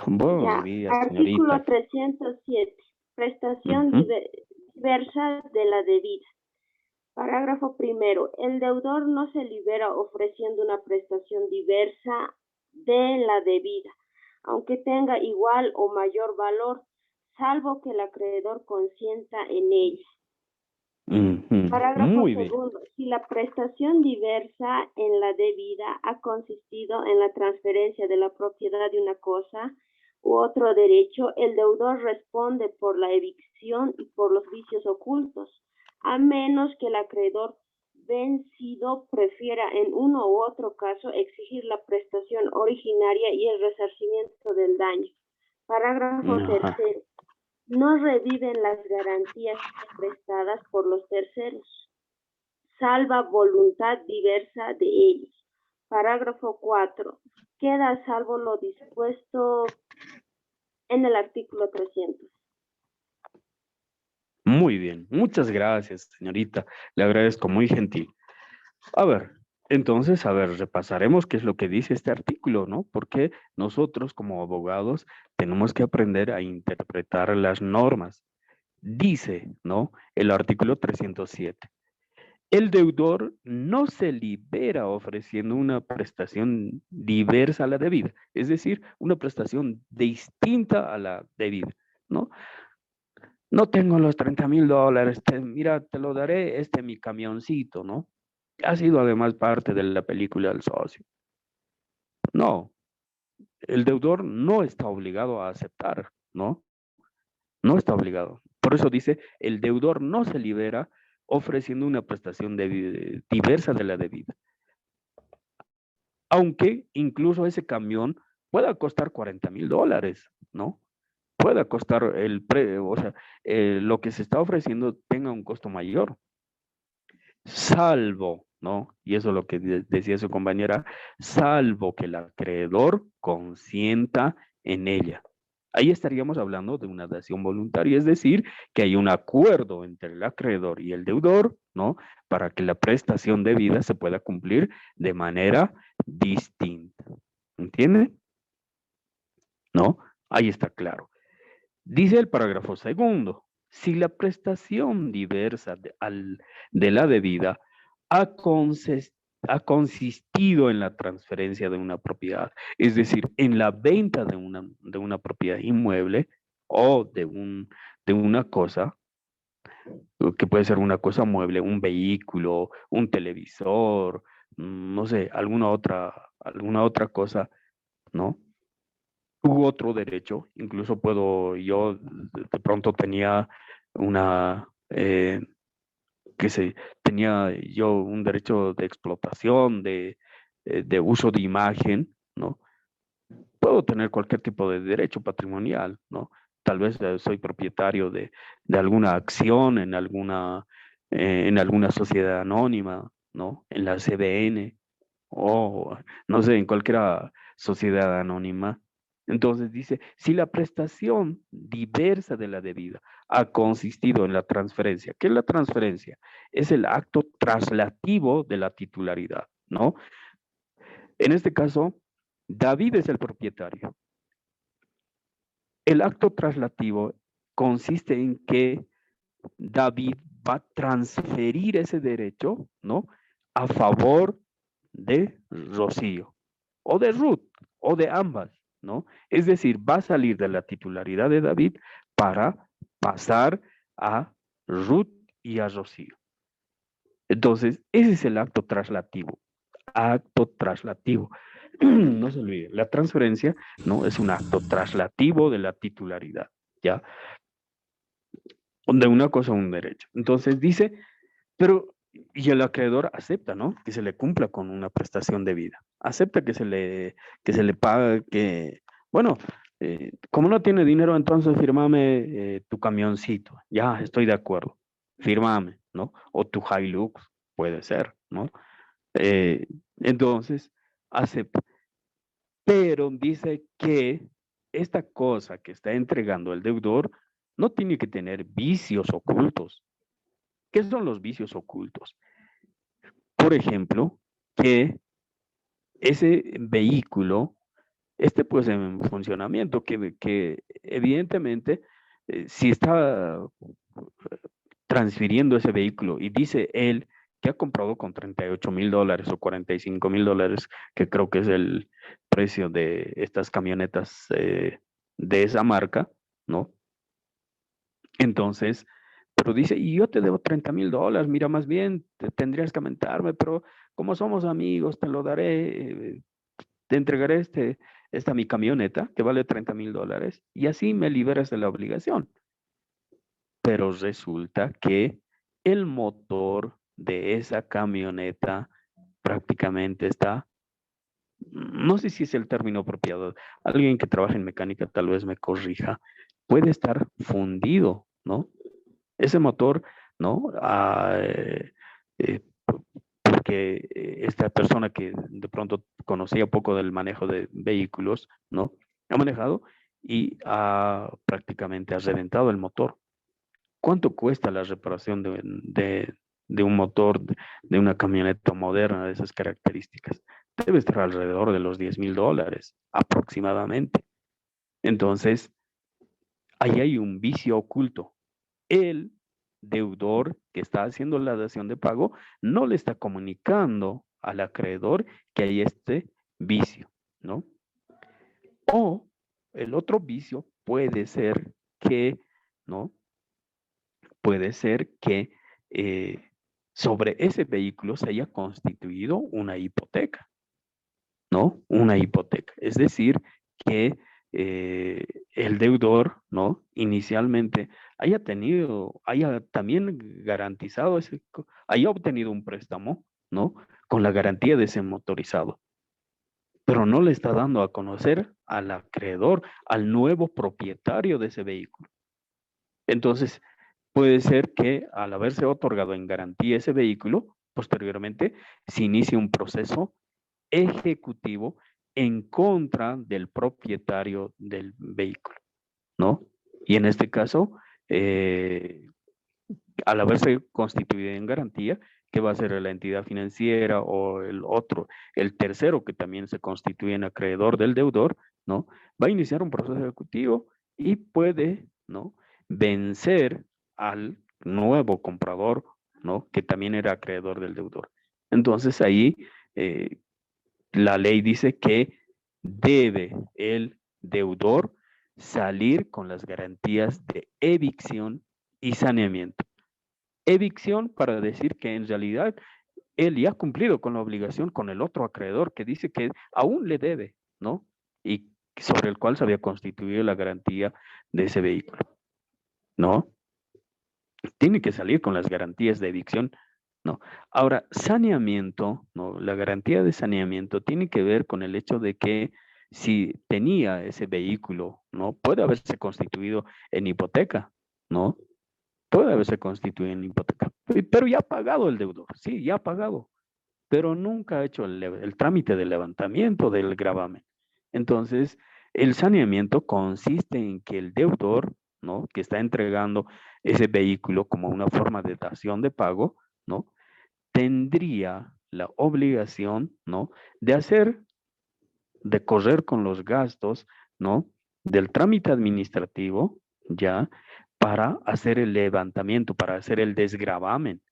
Buenos Ya, días, artículo señorita. 307. Prestación Ujú. diversa de la debida. Parágrafo primero. El deudor no se libera ofreciendo una prestación diversa de la debida, aunque tenga igual o mayor valor, salvo que el acreedor consienta en ella. Ujú. Parágrafo Muy bien. segundo. Si la prestación diversa en la debida ha consistido en la transferencia de la propiedad de una cosa u otro derecho, el deudor responde por la evicción y por los vicios ocultos, a menos que el acreedor vencido prefiera en uno u otro caso exigir la prestación originaria y el resarcimiento del daño. Parágrafo Ajá. tercero. No reviven las garantías prestadas por los terceros, salva voluntad diversa de ellos. Parágrafo 4. Queda a salvo lo dispuesto en el artículo 300. Muy bien. Muchas gracias, señorita. Le agradezco, muy gentil. A ver, entonces, repasaremos qué es lo que dice este artículo, ¿no? Porque nosotros como abogados tenemos que aprender a interpretar las normas. Dice, ¿no? El artículo 307. El deudor no se libera ofreciendo una prestación diversa a la debida, es decir, una prestación distinta a la debida, ¿no? no tengo los $30,000, mira, te lo daré, mi camioncito, ¿no? Ha sido además parte de la película El Socio. No, el deudor no está obligado a aceptar, ¿no? No está obligado. Por eso dice, el deudor no se libera ofreciendo una prestación diversa de la debida. Aunque incluso ese camión pueda costar $40,000, ¿no? Pueda costar o sea, lo que se está ofreciendo tenga un costo mayor, salvo, ¿no? Y eso es lo que decía su compañera, salvo que el acreedor consienta en ella. Ahí estaríamos hablando de una dación voluntaria, es decir, que hay un acuerdo entre el acreedor y el deudor, ¿no? Para que la prestación debida se pueda cumplir de manera distinta. ¿Entiende? ¿No? Ahí está claro. Dice el parágrafo segundo, si la prestación diversa de la debida ha, ha consistido en la transferencia de una propiedad, es decir, en la venta de una propiedad inmueble o de una cosa, que puede ser una cosa mueble, un vehículo, un televisor, no sé, alguna otra cosa, ¿no? U otro derecho, incluso yo de pronto tenía una, tenía yo un derecho de explotación, de uso de imagen, ¿no? Puedo tener cualquier tipo de derecho patrimonial, ¿no? Tal vez soy propietario de alguna acción en alguna sociedad anónima, ¿no? En la CBN o, no sé, en cualquier sociedad anónima. Entonces dice, si la prestación diversa de la debida ha consistido en la transferencia, ¿qué es la transferencia? Es el acto traslativo de la titularidad, ¿no? En este caso, David es el propietario. El acto traslativo consiste en que David va a transferir ese derecho, ¿no? A favor de Rocío, o de Ruth, o de ambas, ¿no? Es decir, va a salir de la titularidad de David para pasar a Ruth y a Rocío. Entonces, ese es el acto traslativo. Acto traslativo. No se olvide, la transferencia, ¿no? Es un acto traslativo de la titularidad, ¿ya? De una cosa a un derecho. Entonces dice, pero, y el acreedor acepta, ¿no? Que se le cumpla con una prestación debida. Acepta que se le pague, bueno, como no tiene dinero, entonces firmame tu camioncito. Ya, estoy de acuerdo. Firmame, ¿no? O tu Hilux, puede ser, ¿no? Eh, entonces, acepta. Pero dice que esta cosa que está entregando el deudor no tiene que tener vicios ocultos. ¿Qué son los vicios ocultos? Por ejemplo, que ese vehículo esté pues en funcionamiento, que evidentemente si está transfiriendo ese vehículo y dice él que ha comprado con $38,000 o $45,000, que creo que es el precio de estas camionetas de esa marca, ¿no? Entonces, pero dice, y yo te debo $30,000, mira, más bien tendrías que aumentarme, pero como somos amigos, te lo daré, te entregaré esta mi camioneta que vale $30,000 y así me liberas de la obligación. Pero resulta que el motor de esa camioneta prácticamente está, no sé si es el término apropiado, alguien que trabaja en mecánica tal vez me corrija, puede estar fundido, ¿no? Ese motor, ¿no? Eh, porque esta persona que de pronto conocía poco del manejo de vehículos, ¿no? Ha manejado y prácticamente ha reventado el motor. ¿Cuánto cuesta la reparación de un motor de una camioneta moderna de esas características? Debe estar alrededor de los $10,000 aproximadamente. Entonces, ahí hay un vicio oculto. El deudor que está haciendo la dación de pago no le está comunicando al acreedor que hay este vicio, ¿no? O el otro vicio puede ser que, ¿no? puede ser que sobre ese vehículo se haya constituido una hipoteca, ¿no? Una hipoteca. Es decir, que el deudor, ¿no? Inicialmente haya también garantizado haya obtenido un préstamo, ¿no? Con la garantía de ese motorizado, pero no le está dando a conocer al acreedor, al nuevo propietario de ese vehículo. Entonces, puede ser que al haberse otorgado en garantía ese vehículo, posteriormente se inicie un proceso ejecutivo en contra del propietario del vehículo, ¿no? Y en este caso, al haberse constituido en garantía, ¿qué va a ser la entidad financiera o el tercero que también se constituye en acreedor del deudor, ¿no? Va a iniciar un proceso ejecutivo y puede, ¿no? Vencer al nuevo comprador, ¿no? Que también era acreedor del deudor. Entonces ahí la ley dice que debe el deudor salir con las garantías de evicción y saneamiento. Evicción para decir que en realidad él ya ha cumplido con la obligación con el otro acreedor que dice que aún le debe, ¿no? Y sobre el cual se había constituido la garantía de ese vehículo, ¿no? Tiene que salir con las garantías de evicción, ¿no? Ahora, saneamiento, ¿no? La garantía de saneamiento tiene que ver con el hecho de que si tenía ese vehículo, ¿no? Puede haberse constituido en hipoteca, ¿no? Puede haberse constituido en hipoteca, pero ya ha pagado el deudor, sí, ya ha pagado, pero nunca ha hecho el trámite de levantamiento del gravamen. Entonces, el saneamiento consiste en que el deudor, ¿no? Que está entregando ese vehículo como una forma de dación de pago, ¿no? Tendría la obligación, ¿no? De correr con los gastos, ¿no? Del trámite administrativo, ya, para hacer el levantamiento, para hacer el desgravamen.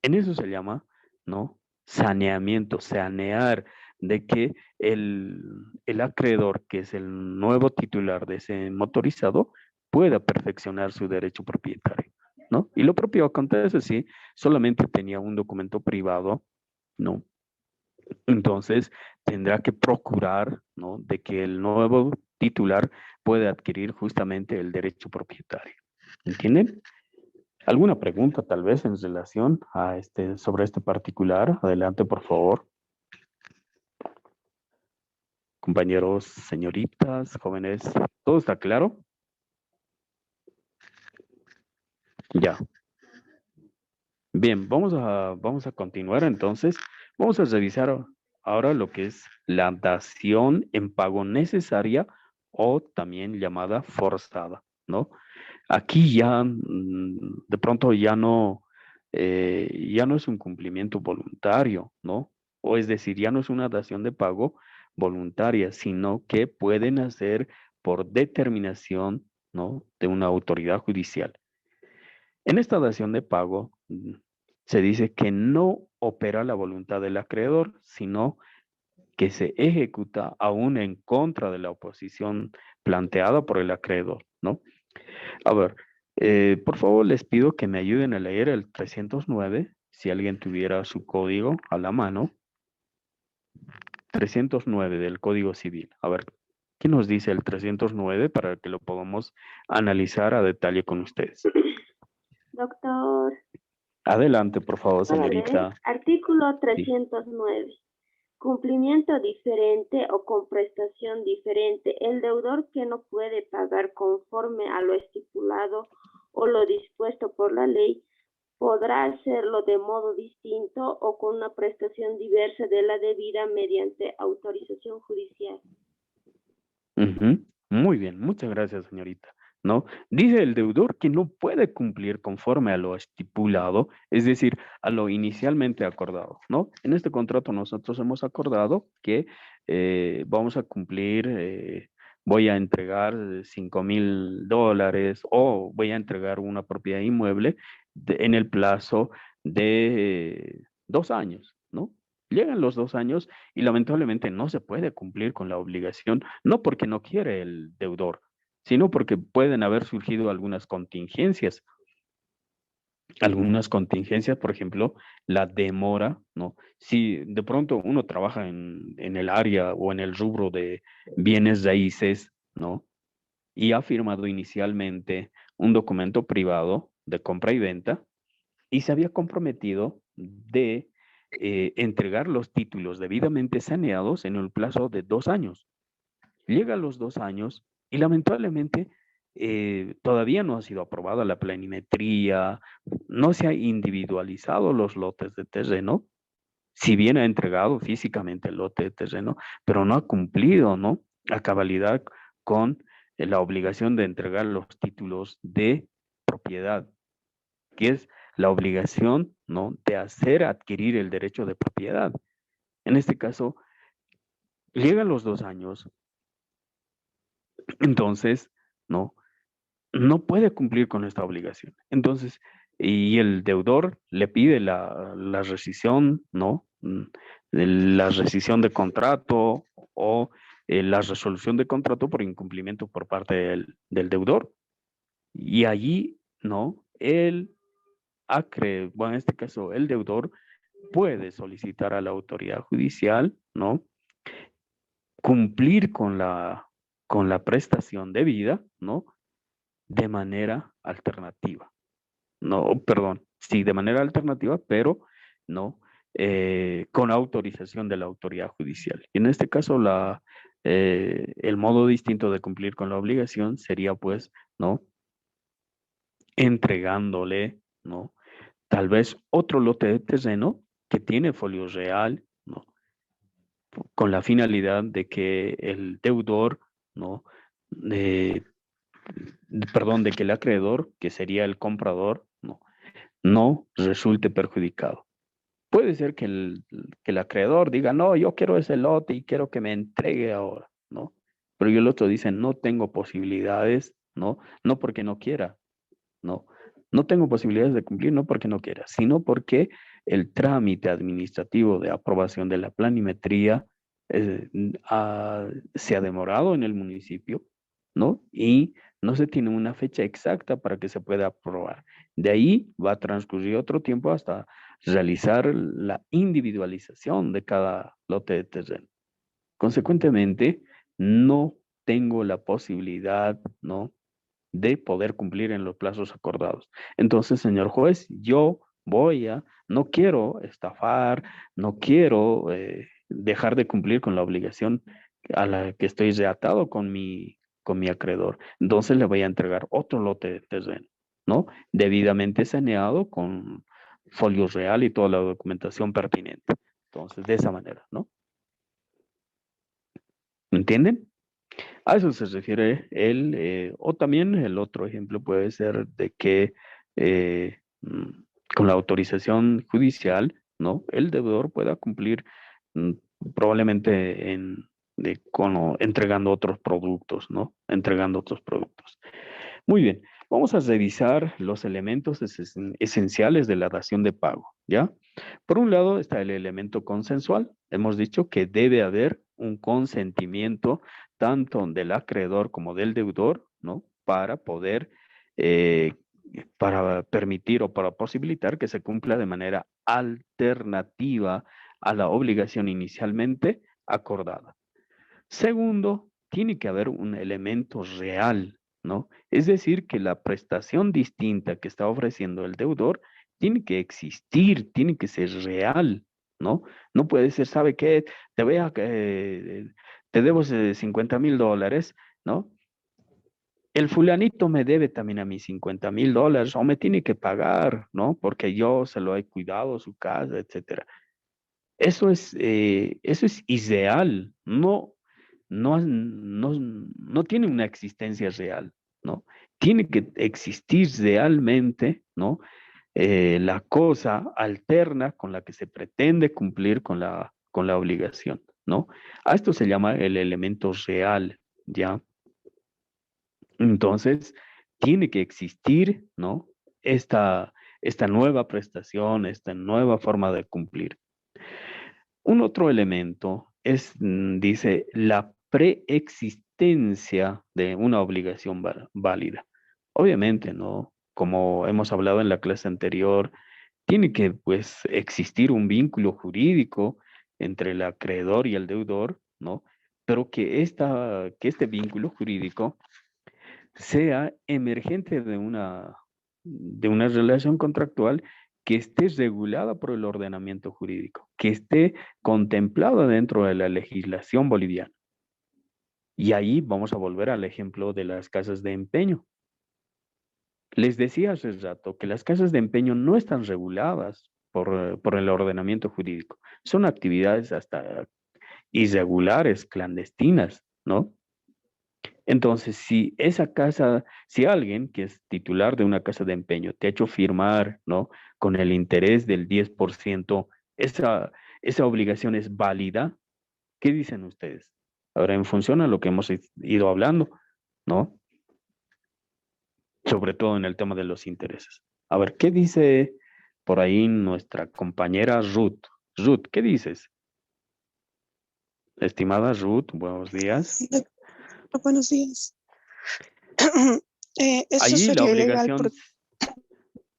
En eso se llama, ¿no? Saneamiento, sanear de que el acreedor, que es el nuevo titular de ese motorizado, pueda perfeccionar su derecho propietario, ¿no? Y lo propio acontece si solamente tenía un documento privado, ¿no? Entonces tendrá que procurar, ¿no? De que el nuevo titular pueda adquirir justamente el derecho propietario. ¿Entienden? ¿Alguna pregunta tal vez en relación a sobre este particular? Adelante, por favor. Compañeros, señoritas, jóvenes, ¿todo está claro? Ya. Bien, vamos a continuar entonces. Vamos a revisar ahora lo que es la dación en pago necesaria o también llamada forzada, ¿no? Aquí ya de pronto ya no es un cumplimiento voluntario, ¿no? O es decir, ya no es una dación de pago voluntaria, sino que pueden hacer por determinación, ¿no? De una autoridad judicial. En esta dación de pago se dice que no opera la voluntad del acreedor, sino que se ejecuta aún en contra de la oposición planteada por el acreedor, ¿no? A ver, por favor les pido que me ayuden a leer el 309, si alguien tuviera su código a la mano. 309 del Código Civil. A ver, ¿qué nos dice el 309 para que lo podamos analizar a detalle con ustedes? Doctor, Adelante, por favor, a ver, señorita. artículo Sí. 309. Cumplimiento diferente o con prestación diferente. El deudor que no puede pagar conforme a lo estipulado o lo dispuesto por la ley podrá hacerlo de modo distinto o con una prestación diversa de la debida mediante autorización judicial. Ujú. Muy bien, muchas gracias, señorita. ¿No? Dice el deudor que no puede cumplir conforme a lo estipulado, es decir, a lo inicialmente acordado, ¿no? En este contrato nosotros hemos acordado que vamos a cumplir, voy a entregar $5,000 o voy a entregar una propiedad inmueble en el plazo de 2 años, ¿no? Llegan los 2 años y lamentablemente no se puede cumplir con la obligación, no porque no quiere el deudor, sino porque pueden haber surgido algunas contingencias. algunas contingencias, por ejemplo, la demora, ¿no? Si de pronto uno trabaja en el área o en el rubro de bienes raíces, ¿no? Y ha firmado inicialmente un documento privado de compra y venta y se había comprometido de entregar los títulos debidamente saneados en el plazo de 2 años. Llega a los 2 años y lamentablemente todavía no ha sido aprobada la planimetría, no se ha individualizado los lotes de terreno, si bien ha entregado físicamente el lote de terreno, pero no ha cumplido, ¿no? A cabalidad con la obligación de entregar los títulos de propiedad, que es la obligación, ¿no? De hacer adquirir el derecho de propiedad. En este caso, llegan los 2 años, entonces, ¿no? No puede cumplir con esta obligación. Entonces, y el deudor le pide la rescisión, ¿no? La rescisión de contrato o la resolución de contrato por incumplimiento por parte del deudor. Y allí, ¿no? Bueno, en este caso, el deudor puede solicitar a la autoridad judicial, ¿no? Cumplir con la prestación debida, ¿no? De manera alternativa. No, perdón, sí, de manera alternativa, pero no con autorización de la autoridad judicial. Y en este caso, el modo distinto de cumplir con la obligación sería, pues, ¿no? Entregándole, ¿no? Tal vez otro lote de terreno que tiene folio real, ¿no? Con la finalidad de que el deudor, ¿no? Eh, perdón, de que el acreedor, que sería el comprador, no resulte perjudicado. Puede ser que el acreedor diga, no, yo quiero ese lote y quiero que me entregue ahora, ¿no? Pero el otro dice, no tengo posibilidades, ¿no? No porque no quiera, no. No tengo posibilidades de cumplir, no porque no quiera, sino porque el trámite administrativo de aprobación de la planimetría se ha demorado en el municipio, ¿no? Y no se tiene una fecha exacta para que se pueda aprobar. De ahí va a transcurrir otro tiempo hasta realizar la individualización de cada lote de terreno. Consecuentemente, no tengo la posibilidad, ¿no? De poder cumplir en los plazos acordados. Entonces, señor juez, no quiero estafar, no quiero dejar de cumplir con la obligación a la que estoy reatado con mi acreedor. Entonces le voy a entregar otro lote de terreno, ¿no? Debidamente saneado con folio real y toda la documentación pertinente. Entonces, de esa manera, ¿no? ¿Me entienden? A eso se refiere o también el otro ejemplo puede ser de que con la autorización judicial, ¿no? El deudor pueda cumplir mm, probablemente entregando otros productos, ¿no? Entregando otros productos. Muy bien, vamos a revisar los elementos esenciales de la dación de pago, ¿ya? Por un lado está el elemento consensual. Hemos dicho que debe haber un consentimiento tanto del acreedor como del deudor, ¿no? Eh, para permitir o para posibilitar que se cumpla de manera alternativa a la obligación inicialmente acordada. Segundo, tiene que haber un elemento real, ¿no? Es decir, que la prestación distinta que está ofreciendo el deudor tiene que existir, tiene que ser real, ¿no? No puede ser, ¿sabe qué? Te debo $50,000, ¿no? El fulanito me debe también a mí $50,000 o me tiene que pagar, ¿no? Porque yo se lo he cuidado, su casa, etcétera. Eso es irreal, no tiene una existencia real, ¿no? Tiene que existir realmente, ¿no? La cosa alterna con la que se pretende cumplir con la obligación, ¿no? A esto se llama el elemento real, ¿ya? Entonces, tiene que existir, ¿no? Esta nueva prestación, esta nueva forma de cumplir. Un otro elemento dice, la preexistencia de una obligación válida. Obviamente, ¿no? como hemos hablado en la clase anterior, tiene que pues existir un vínculo jurídico entre el acreedor y el deudor, ¿no? Pero que este vínculo jurídico sea emergente de una relación contractual que esté regulada por el ordenamiento jurídico, que esté contemplada dentro de la legislación boliviana. Y ahí vamos a volver al ejemplo de las casas de empeño. Les decía hace rato que las casas de empeño no están reguladas por el ordenamiento jurídico. Son actividades hasta irregulares, clandestinas, ¿no? Entonces, si alguien que es titular de una casa de empeño te ha hecho firmar, ¿no? Con el interés del 10%, esa obligación es válida. ¿Qué dicen ustedes? Ahora, en función a lo que hemos ido hablando, ¿no? Sobre todo en el tema de los intereses. A ver, ¿qué dice por ahí nuestra compañera Ruth? Ruth, ¿qué dices? Estimada Ruth, buenos días. Buenos días. Eso Ahí la sería ilegal obligación,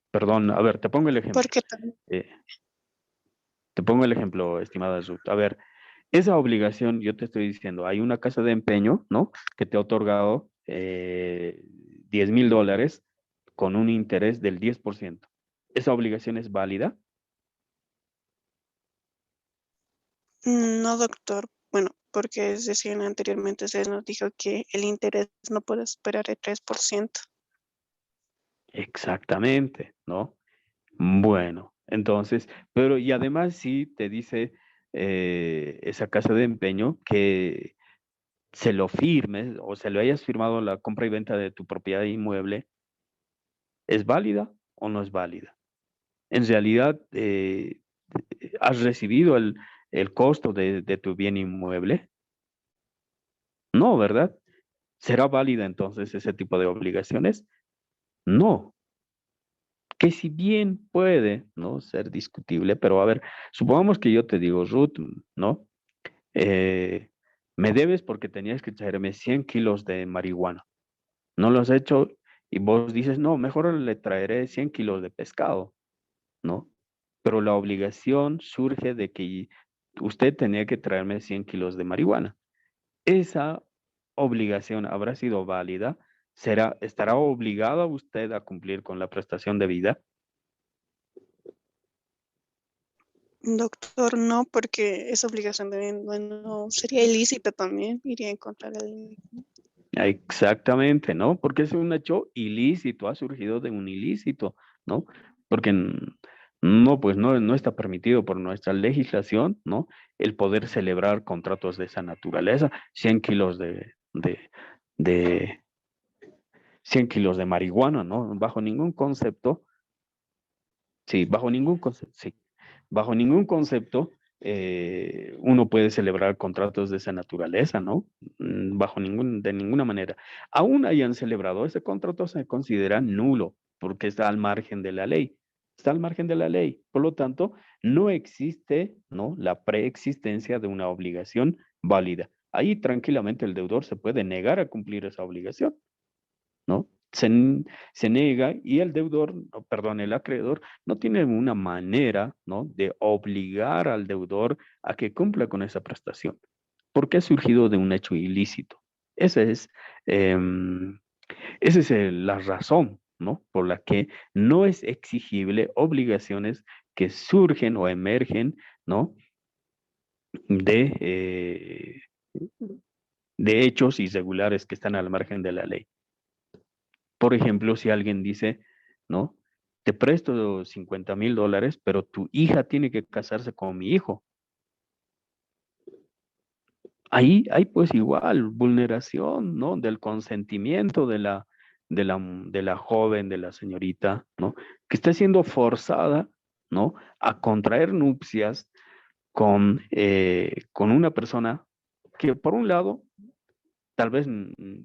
perdón, a ver, te pongo el ejemplo. porque también Te pongo el ejemplo, estimada Ruth. A ver, esa obligación, yo te estoy diciendo, hay una casa de empeño, ¿no? Que te ha otorgado $10,000 con un interés del 10%. ¿Esa obligación es válida? no, doctor. Bueno, porque es decir, anteriormente se nos dijo que el interés no puede superar el 3%. Exactamente, ¿no? Bueno, entonces, pero y además sí te dice esa casa de empeño que se lo firmes o se lo hayas firmado la compra y venta de tu propiedad inmueble, ¿es válida o no es válida? En realidad, ¿has recibido el costo de tu bien inmueble? No, ¿verdad? ¿Será válida entonces ese tipo de obligaciones? No. Que si bien puede, ¿no? Ser discutible, pero a ver, supongamos que yo te digo, Ruth, ¿no? Eh, me debes porque tenías que traerme 100 kilos de marihuana. No lo has hecho y vos dices, no, mejor le traeré 100 kilos de pescado, ¿no? Pero la obligación surge de que usted tenía que traerme 100 kilos de marihuana. Esa obligación habrá sido válida. ¿Estará obligada usted a cumplir con la prestación de vida? Doctor, no, porque esa obligación también no sería ilícita también, iría en contra del... Exactamente, ¿no? Porque es un hecho ilícito, ha surgido de un ilícito, ¿no? Porque no, pues no está permitido por nuestra legislación, ¿no? El poder celebrar contratos de esa naturaleza, 100 kilos de 100 kilos de marihuana, ¿no? Bajo ningún concepto, sí, bajo ningún concepto uno puede celebrar contratos de esa naturaleza, ¿no? De ninguna manera. Aún hayan celebrado, ese contrato se considera nulo porque está al margen de la ley. Está al margen de la ley. Por lo tanto, no existe, ¿no? La preexistencia de una obligación válida. Ahí tranquilamente el deudor se puede negar a cumplir esa obligación, ¿no? Se niega y el deudor, perdón, el acreedor no tiene una manera, ¿no? De obligar al deudor a que cumpla con esa prestación, porque ha surgido de un hecho ilícito. Esa es, em, esa es la razón, ¿no? Por la que no es exigible obligaciones que surgen o emergen, ¿no? De hechos irregulares que están al margen de la ley. Por ejemplo, si alguien dice, ¿no? Te presto $50,000, pero tu hija tiene que casarse con mi hijo. Ahí hay pues igual vulneración, ¿no? Del consentimiento de la joven, de la señorita, ¿no? Que está siendo forzada, ¿no? A contraer nupcias con una persona que por un lado tal vez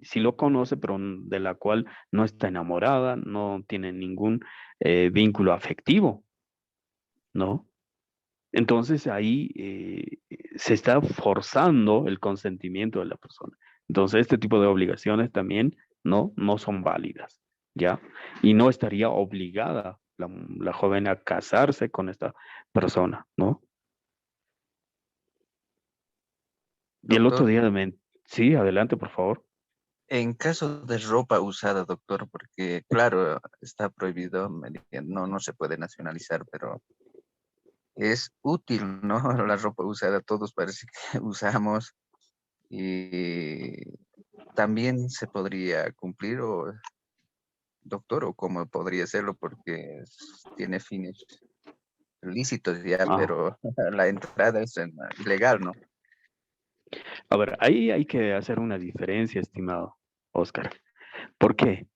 sí lo conoce, pero de la cual no está enamorada, no tiene ningún vínculo afectivo, ¿no? Entonces ahí se está forzando el consentimiento de la persona. Entonces este tipo de obligaciones también no son válidas. ¿ya? Y no estaría obligada la joven a casarse con esta persona, ¿no? Y el otro Doctor, día sí, adelante, por favor. en caso de ropa usada, doctor, porque claro, está prohibido, no se puede nacionalizar, pero es útil, ¿no? La ropa usada, todos parece que usamos y también se podría cumplir, o doctor, o cómo podría hacerlo, porque tiene fines lícitos ya, Ah, pero la entrada es ilegal, ¿no? a ver, ahí hay que hacer una diferencia, estimado Oscar. ¿Por qué?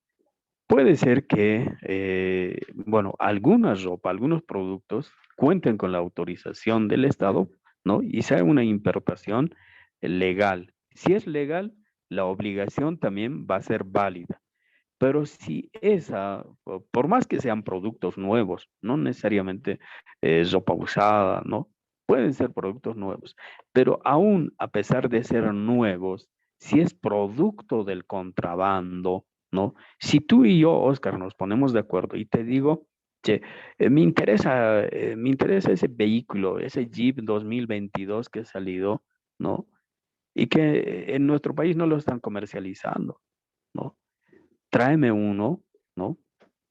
Puede ser que, bueno, alguna ropa, algunos productos cuenten con la autorización del Estado, ¿no? Y sea una importación legal. Si es legal, la obligación también va a ser válida. Pero si por más que sean productos nuevos, no necesariamente ropa usada, ¿no? Pueden ser productos nuevos, pero aún a pesar de ser nuevos, si es producto del contrabando, ¿no? Si tú y yo, Oscar, nos ponemos de acuerdo y te digo, che, me interesa ese vehículo, ese Jeep 2022 que ha salido, ¿no? Y que en nuestro país no lo están comercializando, ¿no? Tráeme uno, ¿no?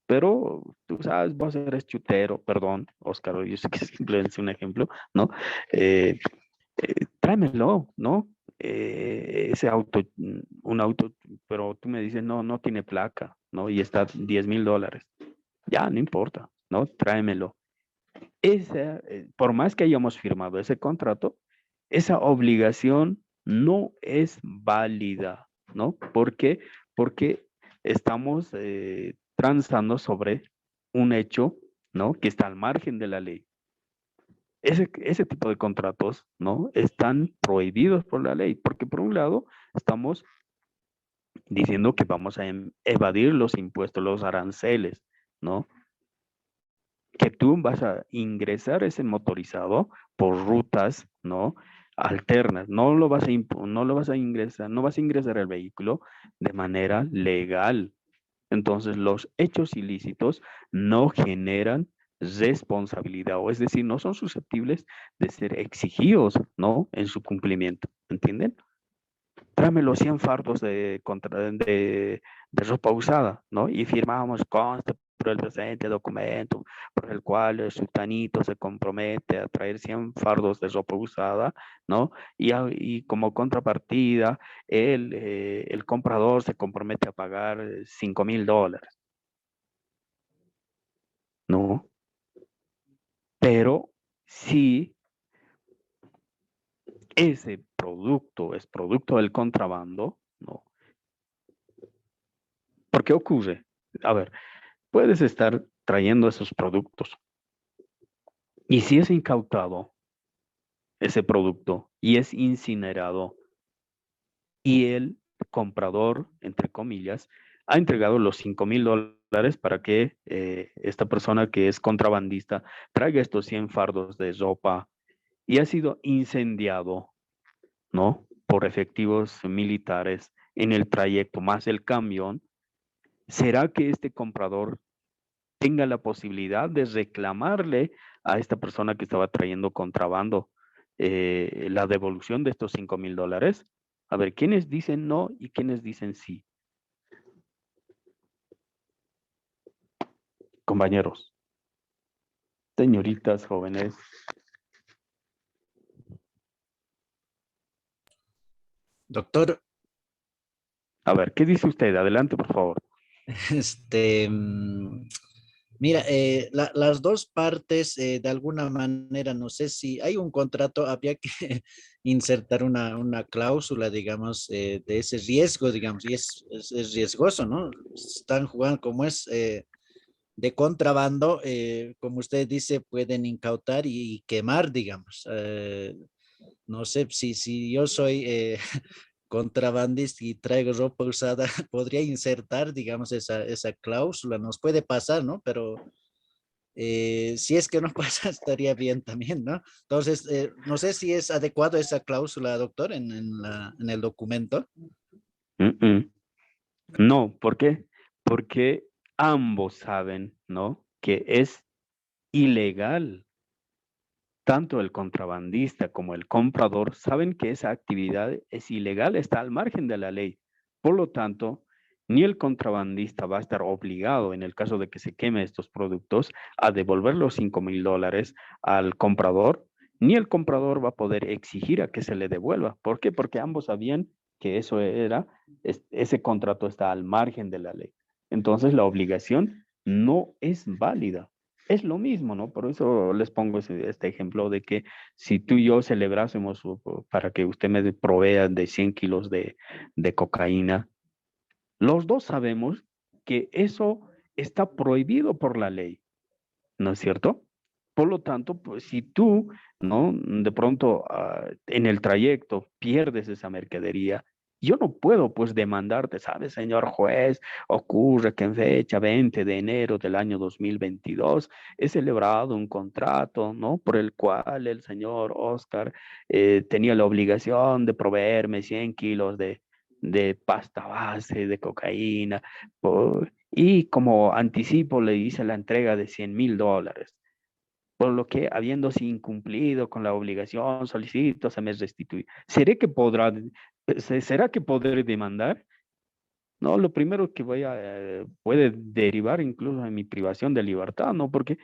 Pero tú sabes, vos eres chutero, perdón, Oscar, yo sé que simplemente es un ejemplo, ¿no? Eh, Tráemelo, ¿no? Ese auto, un auto, pero tú me dices, no, no tiene placa, ¿no? Y está $10,000. Ya, no importa, ¿no? Tráemelo. Por más que hayamos firmado ese contrato, esa obligación no es válida, ¿no? ¿Por qué? Porque estamos transando sobre un hecho, ¿no? Que está al margen de la ley. Ese tipo de contratos, ¿no? Están prohibidos por la ley, porque por un lado estamos diciendo que vamos a evadir los impuestos, los aranceles, ¿no? Que tú vas a ingresar ese motorizado por rutas, ¿no? Alternas, no lo vas a ingresar, no vas a ingresar el vehículo de manera legal. Entonces, los hechos ilícitos no generan responsabilidad, o es decir, no son susceptibles de ser exigidos, ¿no? En su cumplimiento, ¿entienden? Tráeme los 100 fardos de ropa usada, ¿no? Y firmamos, consta por el presente documento por el cual el sultanito se compromete a traer 100 fardos de ropa usada, ¿no? Y como contrapartida, el comprador se compromete a pagar $5,000, ¿no? Pero si ese producto es producto del contrabando, ¿no? ¿Por qué ocurre? A ver, puedes estar trayendo esos productos y si es incautado ese producto y es incinerado y el comprador, entre comillas, ha entregado los $5,000 para que esta persona que es contrabandista traiga estos 100 fardos de ropa y ha sido incendiado, ¿no? Por efectivos militares en el trayecto más el camión, ¿será que este comprador tenga la posibilidad de reclamarle a esta persona que estaba trayendo contrabando la devolución de estos $5,000? A ver, ¿quiénes dicen no y quiénes dicen sí? Compañeros, señoritas, jóvenes. Doctor, A ver, ¿qué dice usted? Adelante, por favor. este, mira, las dos partes, de alguna manera, no sé si hay un contrato, había que insertar una cláusula, digamos, de ese riesgo, digamos, y es riesgoso, ¿no? Están jugando como es de contrabando, como usted dice, pueden incautar y quemar, digamos. No sé si yo soy contrabandista y traigo ropa usada, podría insertar, digamos, esa cláusula. Nos puede pasar, ¿no? Pero si es que no pasa, estaría bien también, ¿no? Entonces, no sé si es adecuado esa cláusula, doctor, en el documento. Mm, mm. No, ¿por qué? Porque ambos saben, ¿no? Que es ilegal. Tanto el contrabandista como el comprador saben que esa actividad es ilegal, está al margen de la ley. Por lo tanto, ni el contrabandista va a estar obligado, en el caso de que se queme estos productos, a devolver los $5,000 al comprador, ni el comprador va a poder exigir a que se le devuelva. ¿Por qué? Porque ambos sabían que ese contrato está al margen de la ley. Entonces, la obligación no es válida. Es lo mismo, ¿no? Por eso les pongo este ejemplo de que si tú y yo celebrásemos para que usted me provea de 100 kilos de cocaína, los dos sabemos que eso está prohibido por la ley, ¿no es cierto? Por lo tanto, pues si tú, ¿no? De pronto en el trayecto pierdes esa mercadería, yo no puedo pues demandarte, ¿sabes, señor juez? Ocurre que en fecha 20 de enero del año 2022 he celebrado un contrato, ¿no? Por el cual el señor Oscar tenía la obligación de proveerme 100 kilos de pasta base, de cocaína, y como anticipo le hice la entrega de $100,000, por lo que habiéndose incumplido con la obligación, solicito se me restituye. ¿Será que podré demandar? No, lo primero que puede derivar incluso en mi privación de libertad, ¿no? Porque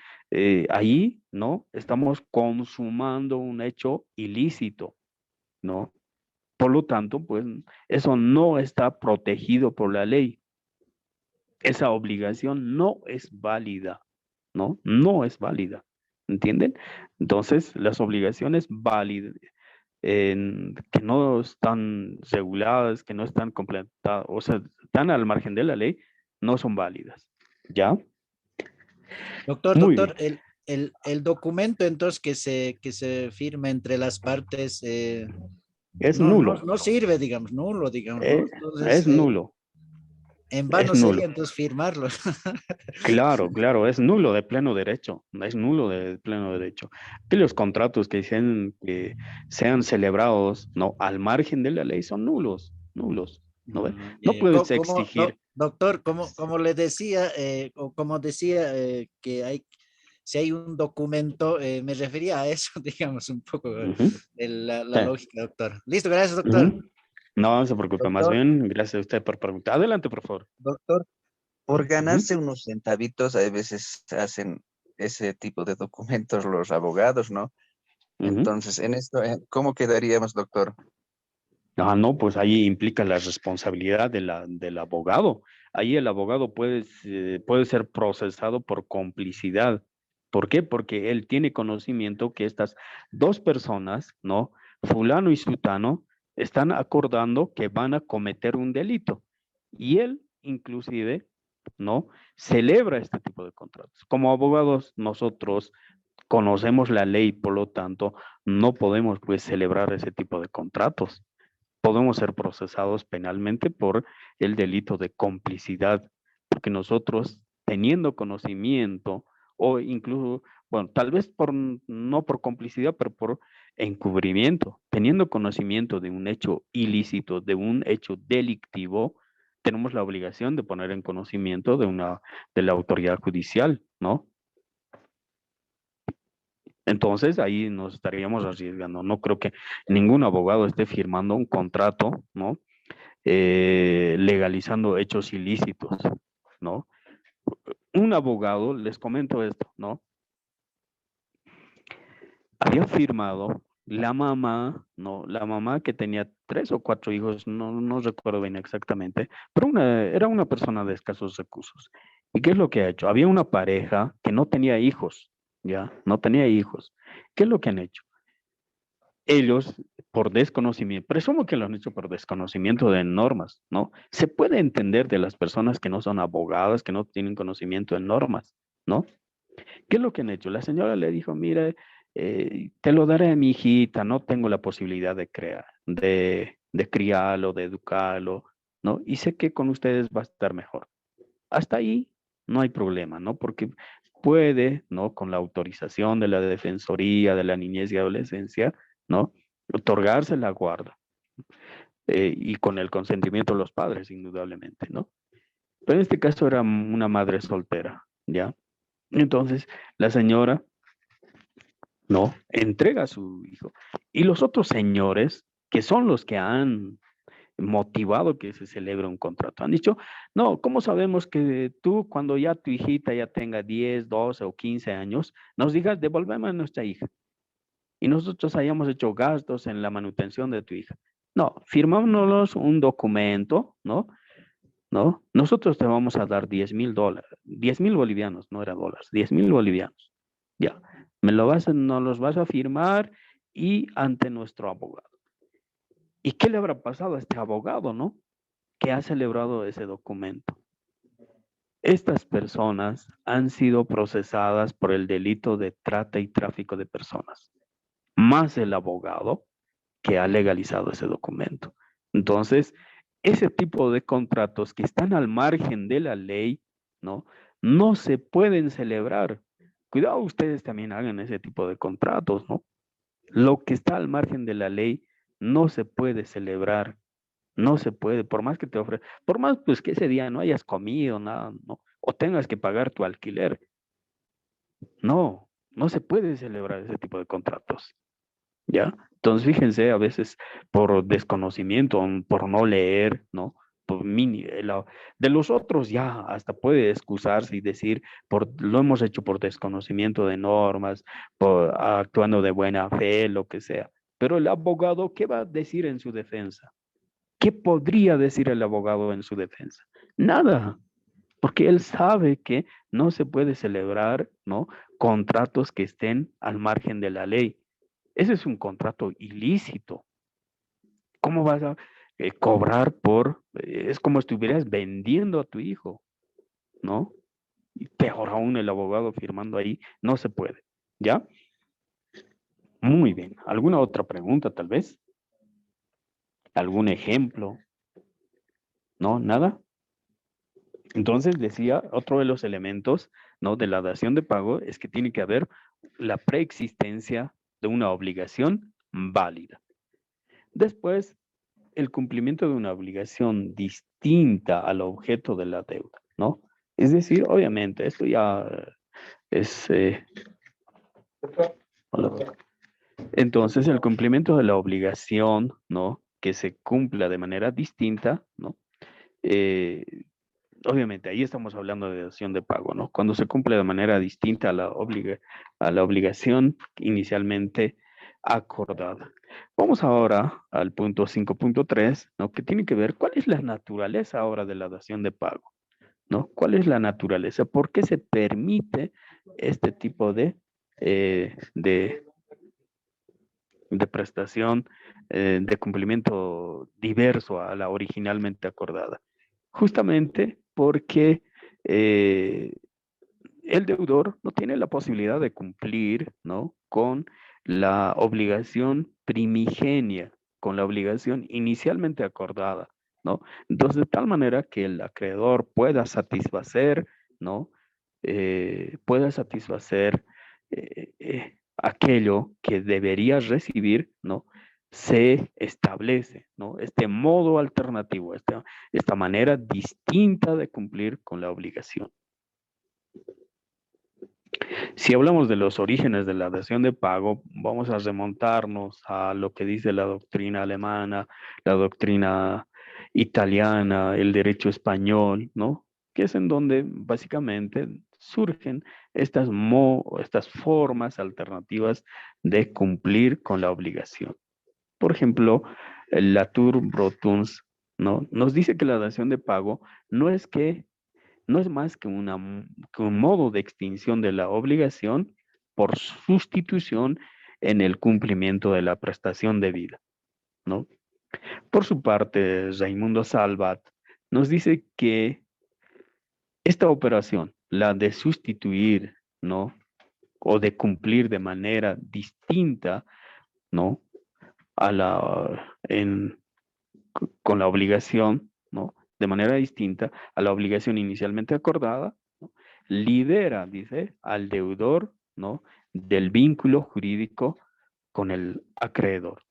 ahí, ¿no? Estamos consumando un hecho ilícito, ¿no? Por lo tanto, pues eso no está protegido por la ley. Esa obligación no es válida, ¿no? No es válida, ¿entienden? Entonces, las obligaciones válidas, que no están reguladas, que no están completadas, o sea, están al margen de la ley, no son válidas, ¿ya? Doctor, Muy bien, doctor, el documento entonces que se firma entre las partes es nulo, no sirve, digamos, nulo, digamos, ¿no? eh, Entonces, es nulo, en es vano sería nulo. entonces firmarlo. Claro, claro, es nulo de pleno derecho, es nulo de pleno derecho. Que los contratos que sean celebrados, ¿no? Al margen de la ley son nulos, nulos, ¿no ve? No puedes exigir. Doctor, como le decía, o como decía, que hay, si hay un documento, me refería a eso, digamos, un poco Ujú, la sí, lógica, doctor. Listo, gracias, doctor. ujú. No se preocupe, más Doctor, bien, gracias a usted por preguntar. Adelante, por favor. Doctor, por Ujú, ganarse unos centavitos, a veces hacen ese tipo de documentos los abogados, ¿no? ujú. Entonces, en esto, ¿cómo quedaríamos, doctor? Ah, no, pues ahí implica la responsabilidad del abogado. Ahí el abogado puede ser procesado por complicidad. ¿Por qué? Porque él tiene conocimiento que estas dos personas, ¿no? Fulano y Sutano, están acordando que van a cometer un delito. Y él, inclusive, ¿no? Celebra este tipo de contratos. Como abogados, nosotros conocemos la ley, por lo tanto, no podemos, pues, celebrar ese tipo de contratos. Podemos ser procesados penalmente por el delito de complicidad, porque nosotros, teniendo conocimiento o incluso, bueno, tal vez no por complicidad, pero por encubrimiento, teniendo conocimiento de un hecho ilícito, de un hecho delictivo, tenemos la obligación de poner en conocimiento de la autoridad judicial, ¿no? Entonces ahí nos estaríamos arriesgando. No creo que ningún abogado esté firmando un contrato, ¿no? Legalizando hechos ilícitos, ¿no? Un abogado, les comento esto, ¿no? Había firmado la mamá, ¿no? La mamá que tenía 3 o 4 hijos, no recuerdo bien exactamente, pero era una persona de escasos recursos. ¿Y qué es lo que ha hecho? Había una pareja que no tenía hijos, ¿ya? No tenía hijos. ¿Qué es lo que han hecho? Ellos, por desconocimiento, presumo que lo han hecho por desconocimiento de normas, ¿no? Se puede entender de las personas que no son abogadas, que no tienen conocimiento de normas, ¿no? ¿Qué es lo que han hecho? La señora le dijo, mire, te lo daré a mi hijita, no tengo la posibilidad de criarlo, de educarlo, ¿no? Y sé que con ustedes va a estar mejor. Hasta ahí no hay problema, ¿no? Porque puede, ¿no? Con la autorización de la Defensoría de la Niñez y Adolescencia, ¿no? Otorgarse la guarda y con el consentimiento de los padres, indudablemente, ¿no? Pero en este caso era una madre soltera, ¿ya? Entonces, la señora, no, entrega a su hijo. Y los otros señores, que son los que han motivado que se celebre un contrato, han dicho, no, ¿cómo sabemos que tú, cuando ya tu hijita ya tenga 10, 12 o 15 años, nos digas, devolvemos a nuestra hija? Y nosotros hayamos hecho gastos en la manutención de tu hija. No, firmámonos un documento, ¿no? ¿No? Nosotros te vamos a dar $10,000, 10,000 bolivianos, no era dólares, 10,000 bolivianos. Ya, nos los vas a firmar y ante nuestro abogado. ¿Y qué le habrá pasado a este abogado, no? Que ha celebrado ese documento. Estas personas han sido procesadas por el delito de trata y tráfico de personas, más el abogado que ha legalizado ese documento. Entonces, ese tipo de contratos que están al margen de la ley, ¿no? No se pueden celebrar. Cuidado, ustedes también hagan ese tipo de contratos, ¿no? Lo que está al margen de la ley no se puede celebrar, no se puede, por más que te ofrezcan, por más pues que ese día no hayas comido nada, ¿no? O tengas que pagar tu alquiler. No, no se puede celebrar ese tipo de contratos. ¿Ya? Entonces, fíjense, a veces por desconocimiento, por no leer, ¿no? De los otros ya hasta puede excusarse y decir, lo hemos hecho por desconocimiento de normas, actuando de buena fe, lo que sea. Pero el abogado, ¿qué va a decir en su defensa? ¿Qué podría decir el abogado en su defensa? Nada, porque él sabe que no se puede celebrar, ¿no? Contratos que estén al margen de la ley. Ese es un contrato ilícito. ¿Cómo vas a cobrar es como si estuvieras vendiendo a tu hijo, ¿no? Y peor aún el abogado firmando ahí, no se puede, ¿ya? Muy bien. ¿Alguna otra pregunta tal vez? ¿Algún ejemplo? ¿No? ¿Nada? Entonces decía, otro de los elementos, ¿no? De la dación de pago es que tiene que haber la preexistencia de una obligación válida. Después, el cumplimiento de una obligación distinta al objeto de la deuda, ¿no? Es decir, obviamente, esto ya es... entonces, el cumplimiento de la obligación, ¿no? Que se cumpla de manera distinta, ¿no? Eh, obviamente, ahí estamos hablando de dación de pago, ¿no? Cuando se cumple de manera distinta a la obligación inicialmente acordada. Vamos ahora al punto 5.3, ¿no? Que tiene que ver cuál es la naturaleza ahora de la dación de pago, ¿no? ¿Cuál es la naturaleza? ¿Por qué se permite este tipo de prestación de cumplimiento diverso a la originalmente acordada? Justamente porque el deudor no tiene la posibilidad de cumplir, ¿no? Con la obligación primigenia, con la obligación inicialmente acordada, ¿no? Entonces, de tal manera que el acreedor pueda satisfacer, ¿no? Pueda satisfacer aquello que debería recibir, ¿no? Se establece, ¿no? Este modo alternativo, esta manera distinta de cumplir con la obligación. Si hablamos de los orígenes de la dación de pago, vamos a remontarnos a lo que dice la doctrina alemana, la doctrina italiana, el derecho español, ¿no? Que es en donde básicamente surgen estas formas alternativas de cumplir con la obligación. Por ejemplo, el Latour Brotons, ¿no? Nos dice que la dación de pago no es más que un modo de extinción de la obligación por sustitución en el cumplimiento de la prestación debida, ¿no? Por su parte, Raimundo Salvat nos dice que esta operación, la de sustituir, ¿no? O de cumplir de manera distinta, ¿no? Con la obligación, ¿no? De manera distinta a la obligación inicialmente acordada, ¿no? Libera, dice, al deudor, ¿no? Del vínculo jurídico con el acreedor.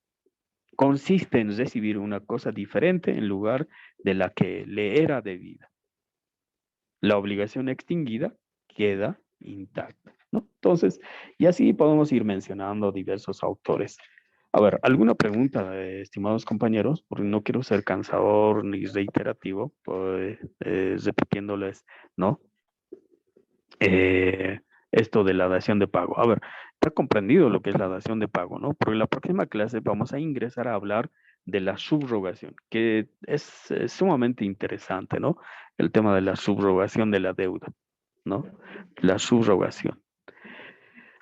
Consiste en recibir una cosa diferente en lugar de la que le era debida. la obligación extinguida queda intacta, ¿no? Entonces, y así podemos ir mencionando diversos autores. A ver, ¿alguna pregunta, estimados compañeros? Porque no quiero ser cansador ni reiterativo, pues, repitiéndoles, ¿no? Esto de la dación de pago. A ver, está comprendido lo que es la dación de pago, ¿no? Porque en la próxima clase vamos a ingresar a hablar de la subrogación, que es sumamente interesante, ¿no? El tema de la subrogación de la deuda, ¿no? La subrogación.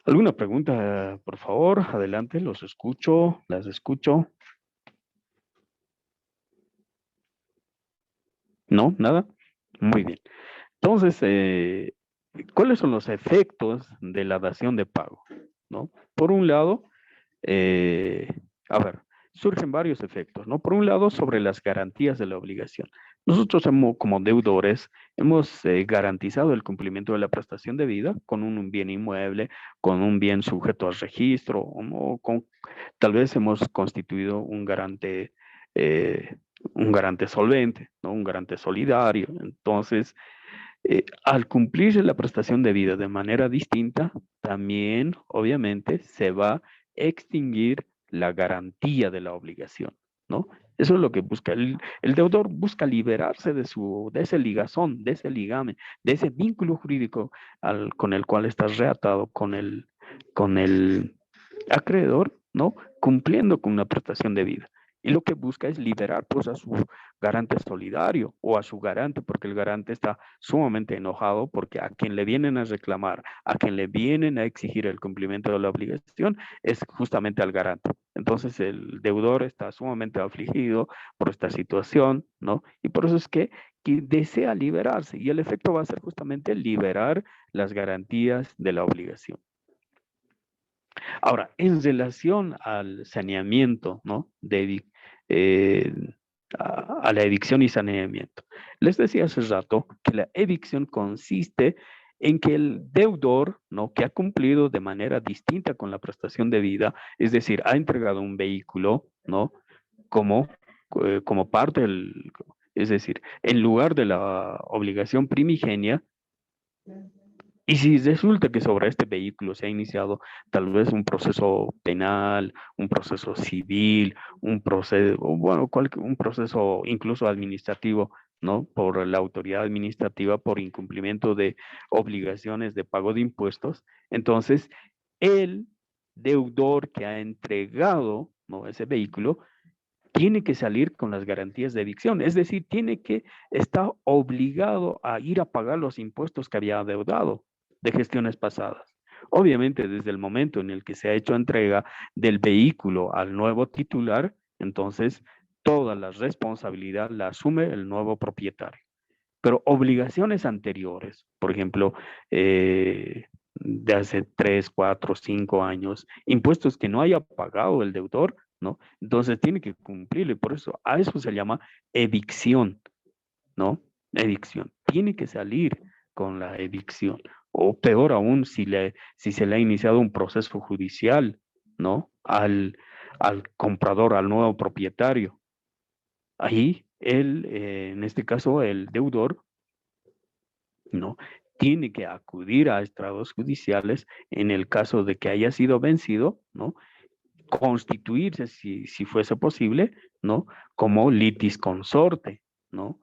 ¿Alguna pregunta, por favor? Adelante, los escucho, las escucho. ¿No? ¿Nada? Muy bien. Entonces, ¿cuáles son los efectos de la dación de pago? ¿No? Por un lado, a ver, surgen varios efectos, ¿no? Por un lado, sobre las garantías de la obligación. Nosotros como deudores hemos garantizado el cumplimiento de la prestación debida con un bien inmueble, con un bien sujeto al registro, o tal vez hemos constituido un garante solvente, ¿no? Un garante solidario. Entonces, al cumplirse la prestación debida de manera distinta, también, obviamente, se va a extinguir la garantía de la obligación, ¿no? Eso es lo que busca. El deudor busca liberarse de ese ligazón, de ese ligame, de ese vínculo jurídico con el cual está reatado con el acreedor, ¿no? Cumpliendo con una prestación debida. Y lo que busca es liberar pues a su garante solidario o a su garante, porque el garante está sumamente enojado porque a quien le vienen a reclamar, a quien le vienen a exigir el cumplimiento de la obligación es justamente al garante. Entonces el deudor está sumamente afligido por esta situación, ¿no? Y por eso es que desea liberarse y el efecto va a ser justamente liberar las garantías de la obligación. Ahora, en relación al saneamiento, ¿no? A la evicción y saneamiento. Les decía hace rato que la evicción consiste en que el deudor, ¿no? Que ha cumplido de manera distinta con la prestación debida, es decir, ha entregado un vehículo, ¿no? Como parte del, es decir, en lugar de la obligación primigenia. Y si resulta que sobre este vehículo se ha iniciado tal vez un proceso penal, un proceso civil, un proceso, bueno, un proceso incluso administrativo, ¿no? Por la autoridad administrativa por incumplimiento de obligaciones de pago de impuestos, entonces el deudor que ha entregado, ¿no? Ese vehículo tiene que salir con las garantías de evicción, es decir, está obligado a ir a pagar los impuestos que había adeudado de gestiones pasadas. Obviamente, desde el momento en el que se ha hecho entrega del vehículo al nuevo titular, entonces toda la responsabilidad la asume el nuevo propietario. Pero obligaciones anteriores, por ejemplo, de hace 3, 4, 5 años, impuestos que no haya pagado el deudor, ¿no? Entonces tiene que cumplirlo y por eso a eso se llama evicción, ¿no? Evicción. Tiene que salir con la evicción. O peor aún, si se le ha iniciado un proceso judicial, ¿no? Al comprador, al nuevo propietario. Ahí en este caso, el deudor, ¿no? Tiene que acudir a estrados judiciales en el caso de que haya sido vencido, ¿no? Constituirse, si fuese posible, ¿no? Como litis consorte, ¿no?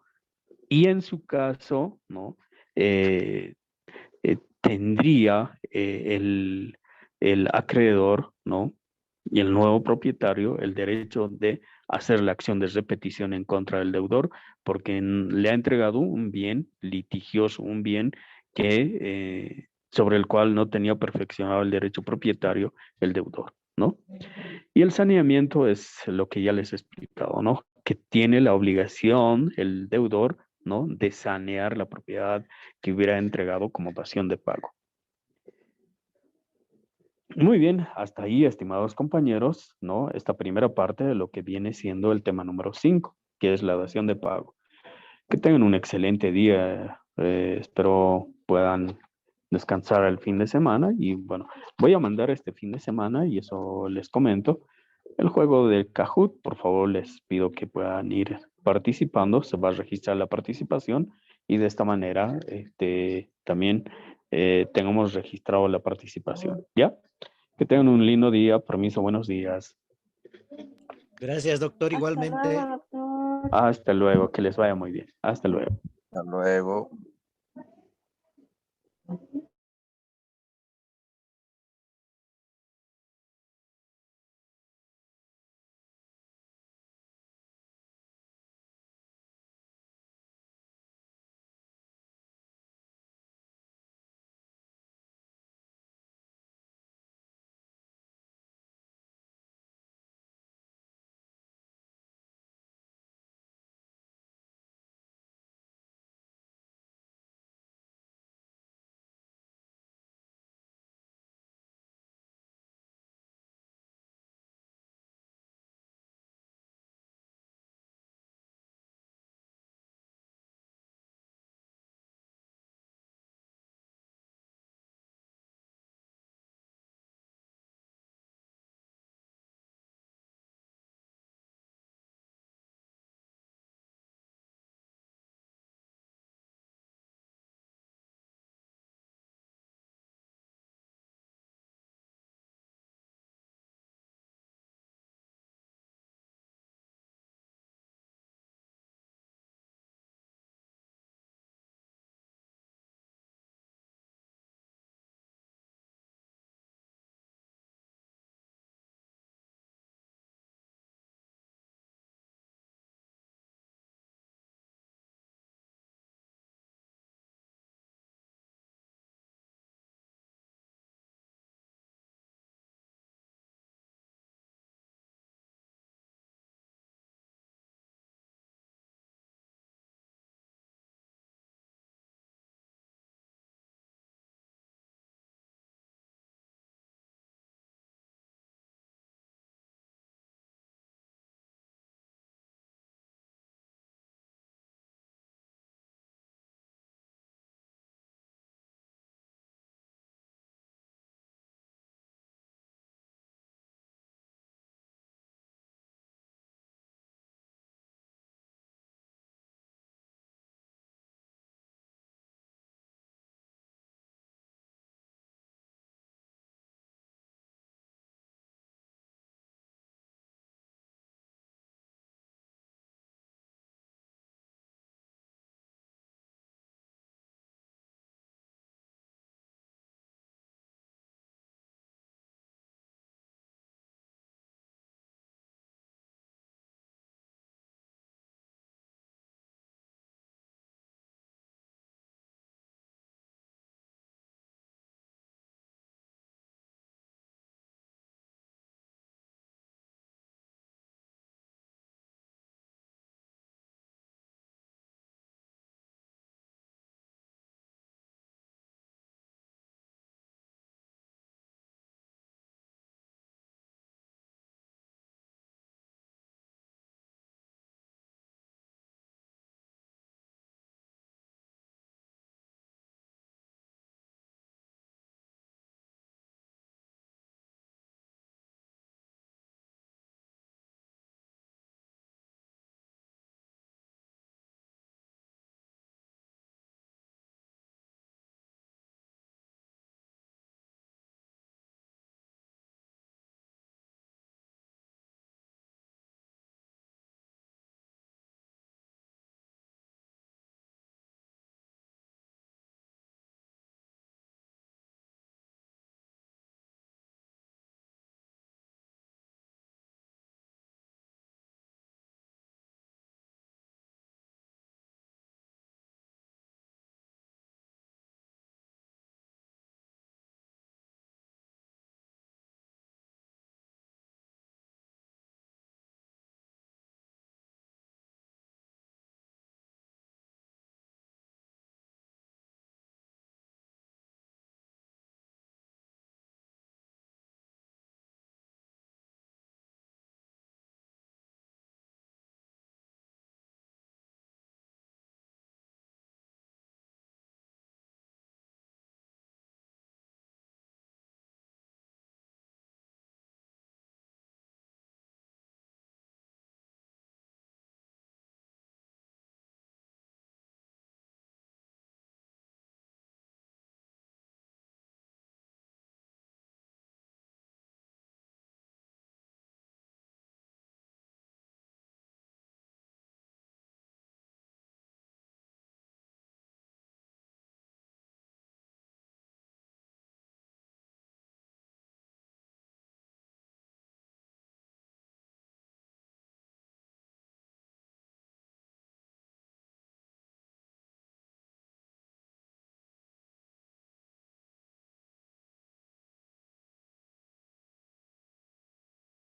Y en su caso, ¿no? Tendría el acreedor, ¿no? Y el nuevo propietario el derecho de hacer la acción de repetición en contra del deudor porque le ha entregado un bien litigioso, un bien sobre el cual no tenía perfeccionado el derecho propietario el deudor, ¿no? Y el saneamiento es lo que ya les he explicado, ¿no? Que tiene la obligación el deudor, ¿no? De sanear la propiedad que hubiera entregado como dación de pago. Muy bien, hasta ahí, estimados compañeros, ¿no? Esta primera parte de lo que viene siendo el tema número 5, que es la dación de pago. Que tengan un excelente día, espero puedan descansar el fin de semana y bueno, voy a mandar este fin de semana y eso les comento. El juego de Kahoot, por favor les pido que puedan ir participando, se va a registrar la participación y de esta manera también tengamos registrado la participación. ¿Ya? Que tengan un lindo día. Permiso, buenos días. Gracias, doctor. Hasta Igualmente. luego, doctor. Hasta luego, que les vaya muy bien. Hasta luego. Hasta luego.